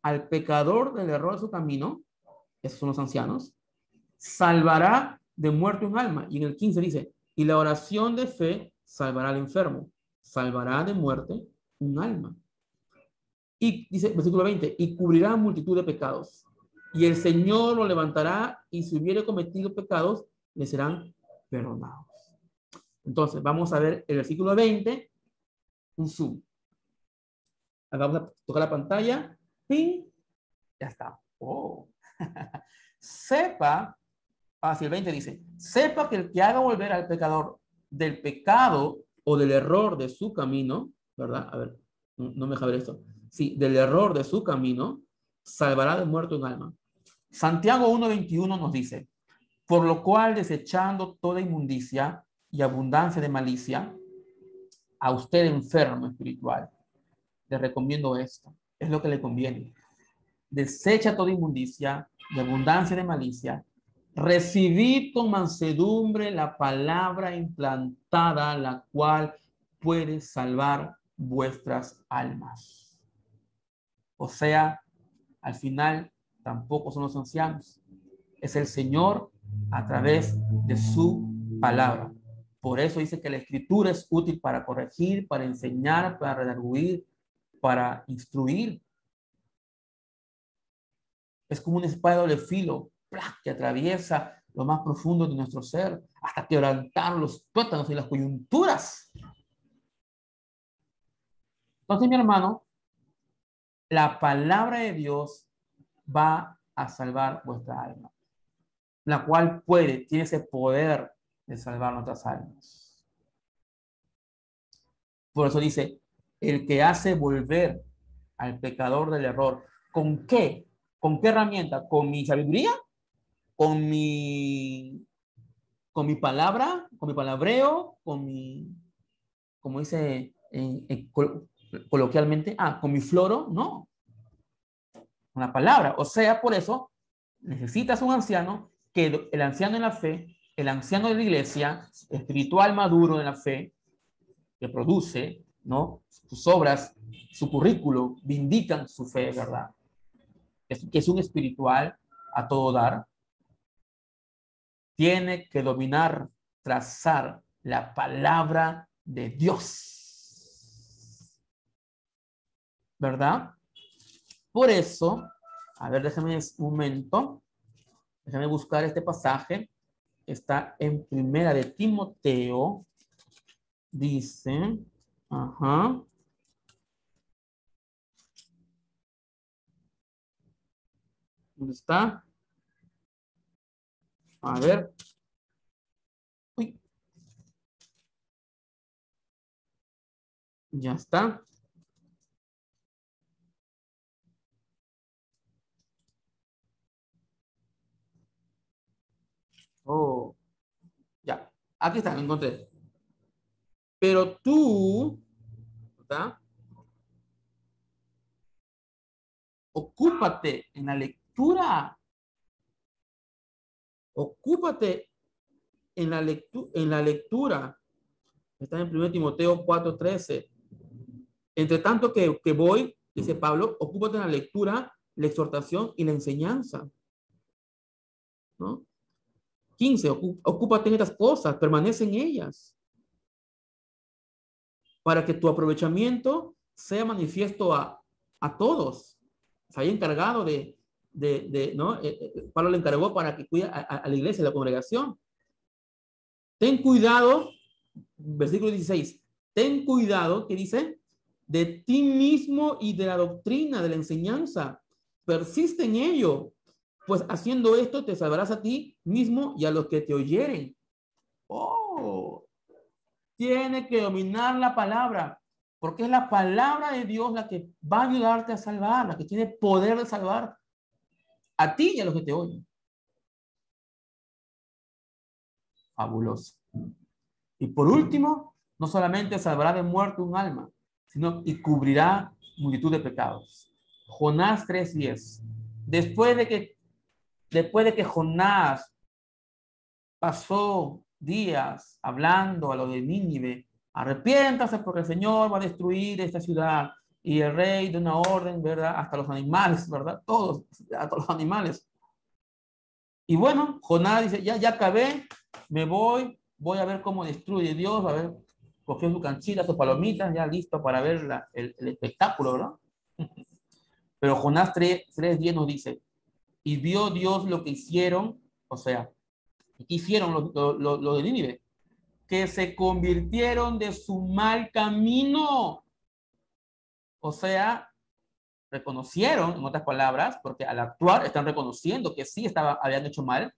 Speaker 2: al pecador del error de su camino, esos son los ancianos, salvará de muerte un alma. Y en el 15 dice, y la oración de fe salvará al enfermo, salvará de muerte un alma. Y dice, versículo 20, y cubrirá multitud de pecados. Y el Señor lo levantará, y si hubiere cometido pecados, le serán perdonados. Entonces, vamos a ver el versículo 20, un zoom. Acá vamos a tocar la pantalla. ¡Ping! Ya está. Oh. Sepa, así el 20 dice, sepa que el que haga volver al pecador del pecado o del error de su camino, ¿verdad? A ver, no me deja ver esto. Sí, del error de su camino, salvará de muerte un alma. Santiago 1:21 nos dice, por lo cual desechando toda inmundicia y abundancia de malicia, a usted enfermo espiritual, le recomiendo esto, es lo que le conviene. Desecha toda inmundicia y abundancia de malicia, recibid con mansedumbre la palabra implantada, la cual puede salvar vuestras almas. O sea, al final tampoco son los ancianos, es el Señor a través de su palabra. Por eso dice que la escritura es útil para corregir, para enseñar, para redarguir, para instruir. Es como una espada de doble filo que atraviesa lo más profundo de nuestro ser hasta quebrantar los tuétanos y las coyunturas. Entonces, mi hermano, la palabra de Dios va a salvar vuestra alma, la cual tiene ese poder de salvar nuestras almas. Por eso dice, el que hace volver al pecador del error, ¿con qué? ¿Con qué herramienta? ¿Con mi sabiduría? ¿Con mi palabra? ¿Con mi palabreo? Como dice coloquialmente, con mi floro? No. Con la palabra. O sea, por eso necesitas un anciano, que el anciano en la fe el anciano de la iglesia, espiritual maduro en la fe, que produce, ¿no? Sus obras, su currículo, vindican su fe, ¿verdad? Que es un espiritual a todo dar, tiene que dominar, trazar la palabra de Dios, ¿verdad? Por eso, a ver, déjame un momento, déjame buscar este pasaje, está en Primera de Timoteo, dice, ajá, ¿dónde está? A ver, uy, ya está. Oh, ya, aquí está, lo encontré. Pero tú, ¿verdad? Ocúpate en la lectura, ocúpate en la lectura. Está en 1 Timoteo 4:13. Entre tanto que voy, dice Pablo, ocúpate en la lectura, la exhortación y la enseñanza, ¿no? 15, ocúpate en estas cosas, permanece en ellas, para que tu aprovechamiento sea manifiesto a todos. Se haya encargado ¿no? Pablo le encargó para que cuide a la iglesia, a la congregación. Ten cuidado, versículo 16, ten cuidado, ¿qué dice? De ti mismo y de la doctrina, de la enseñanza. Persiste en ello, pues haciendo esto te salvarás a ti mismo y a los que te oyeren. Oh, tiene que dominar la palabra, porque es la palabra de Dios la que va a ayudarte a salvar, la que tiene poder de salvar a ti y a los que te oyen. Fabuloso. Y por último, no solamente salvará de muerte un alma, sino y cubrirá multitud de pecados. Jonás 3:10. Después de que Jonás pasó días hablando a lo de Nínive, arrepiéntase porque el Señor va a destruir esta ciudad, y el rey de una orden, ¿verdad? Hasta los animales, ¿verdad? Todos, hasta los animales. Y bueno, Jonás dice, ya acabé, me voy a ver cómo destruye Dios, a ver, cogió su canchita, sus palomitas, ya listo para ver el espectáculo, ¿verdad? Pero Jonás 3:10 nos dice, y vio Dios lo que hicieron, o sea, hicieron lo de Nínive, que se convirtieron de su mal camino. O sea, reconocieron, en otras palabras, porque al actuar están reconociendo que sí habían hecho mal,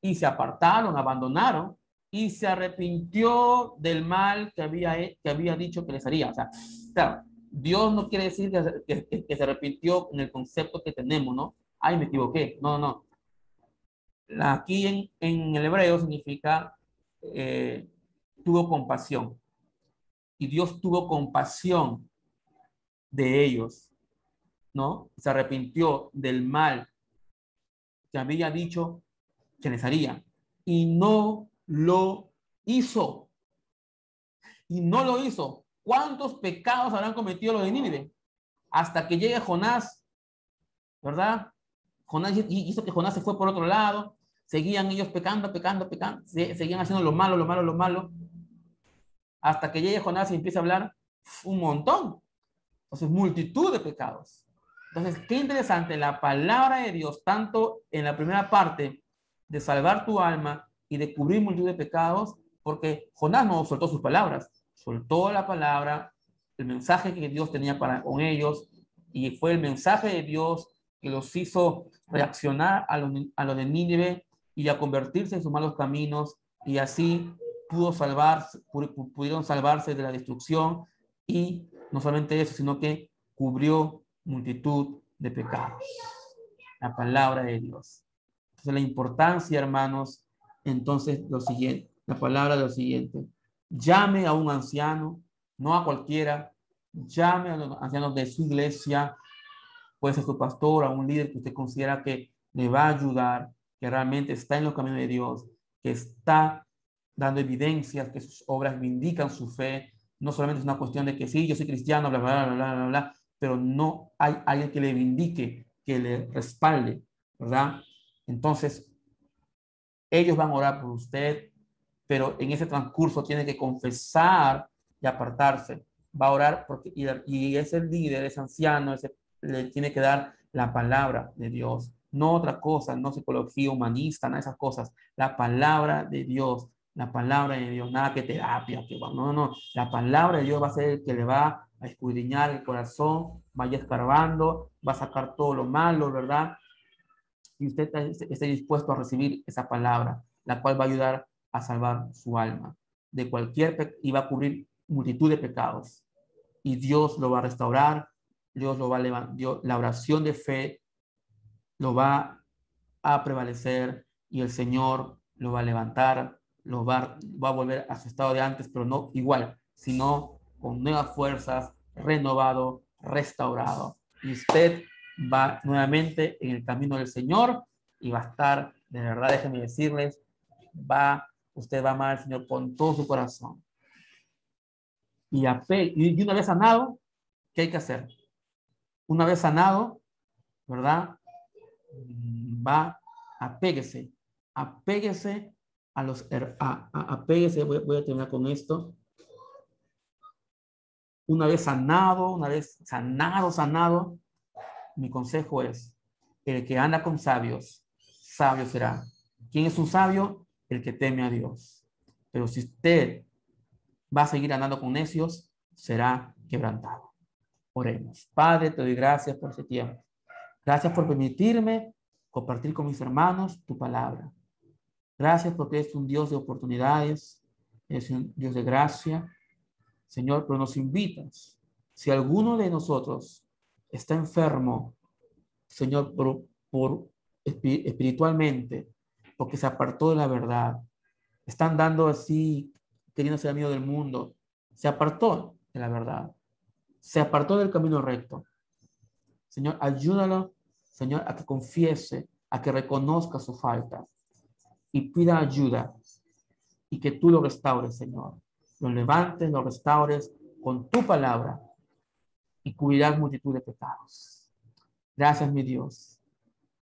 Speaker 2: y se apartaron, abandonaron, y se arrepintió del mal que había dicho que les haría. O sea, claro, Dios no quiere decir que se arrepintió en el concepto que tenemos, ¿no? Ay, me equivoqué. No. Aquí en el hebreo significa tuvo compasión. Y Dios tuvo compasión de ellos, ¿no? Se arrepintió del mal que había dicho que les haría. Y no lo hizo. Y no lo hizo. ¿Cuántos pecados habrán cometido los de Nínive? Hasta que llegue Jonás, ¿verdad? Jonás hizo que Jonás se fue por otro lado. Seguían ellos pecando. Seguían haciendo lo malo. Hasta que llegue Jonás y empieza a hablar un montón. Entonces, multitud de pecados. Entonces, qué interesante, la palabra de Dios, tanto en la primera parte de salvar tu alma y de cubrir multitud de pecados, porque Jonás no soltó sus palabras, soltó la palabra, el mensaje que Dios tenía con ellos, y fue el mensaje de Dios que los hizo reaccionar a lo de Nínive y a convertirse en sus malos caminos, y así pudieron salvarse de la destrucción, y no solamente eso, sino que cubrió multitud de pecados. La palabra de Dios. Entonces, la importancia, hermanos, entonces lo siguiente, la palabra de lo siguiente. Llame a un anciano, no a cualquiera, llame a los ancianos de su iglesia, puede ser su pastor, a un líder que usted considera que le va a ayudar, que realmente está en los caminos de Dios, que está dando evidencias, que sus obras vindican su fe. No solamente es una cuestión de que sí, yo soy cristiano, bla, bla, bla, bla, bla, bla, pero no hay alguien que le vindique, que le respalde, ¿verdad? Entonces, ellos van a orar por usted, pero en ese transcurso tiene que confesar y apartarse. Va a orar porque, y es el líder, es anciano, le tiene que dar la palabra de Dios, no otra cosa, no psicología humanista, nada de esas cosas. La palabra de Dios, la palabra de Dios, nada que terapia, que no, no, no. La palabra de Dios va a ser el que le va a escudriñar el corazón, vaya escarbando, va a sacar todo lo malo, ¿verdad? Y usted esté dispuesto a recibir esa palabra, la cual va a ayudar a salvar su alma de cualquier y va a cubrir multitud de pecados. Y Dios lo va a restaurar, Dios lo va a levantar, la oración de fe lo va a prevalecer y el Señor lo va a levantar, va a volver a su estado de antes, pero no igual, sino con nuevas fuerzas, renovado, restaurado. Y usted va nuevamente en el camino del Señor y va a estar, de verdad, déjenme decirles, usted va a amar al Señor con todo su corazón. Y una vez sanado, ¿qué hay que hacer? Una vez sanado, ¿verdad? Apéguese a los, apéguese, voy a terminar con esto. Una vez sanado, mi consejo es, el que anda con sabios, sabio será. ¿Quién es un sabio? El que teme a Dios. Pero si usted va a seguir andando con necios, será quebrantado. Oremos. Padre, te doy gracias por este tiempo. Gracias por permitirme compartir con mis hermanos tu palabra. Gracias porque eres un Dios de oportunidades, eres un Dios de gracia. Señor, pero nos invitas. Si alguno de nosotros está enfermo, Señor, espiritualmente, porque se apartó de la verdad, están dando así, queriendo ser amigo del mundo, se apartó de la verdad, se apartó del camino recto. Señor, ayúdalo, Señor, a que confiese, a que reconozca su falta y pida ayuda y que tú lo restaures, Señor. Lo levantes, lo restaures con tu palabra y cubrirás multitud de pecados. Gracias, mi Dios.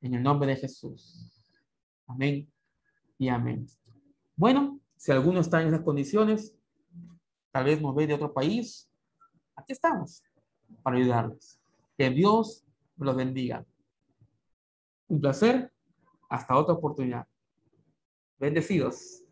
Speaker 2: En el nombre de Jesús. Amén y amén. Bueno, si alguno está en esas condiciones, tal vez nos ve de otro país, aquí estamos para ayudarles. Que Dios los bendiga. Un placer. Hasta otra oportunidad. Bendecidos.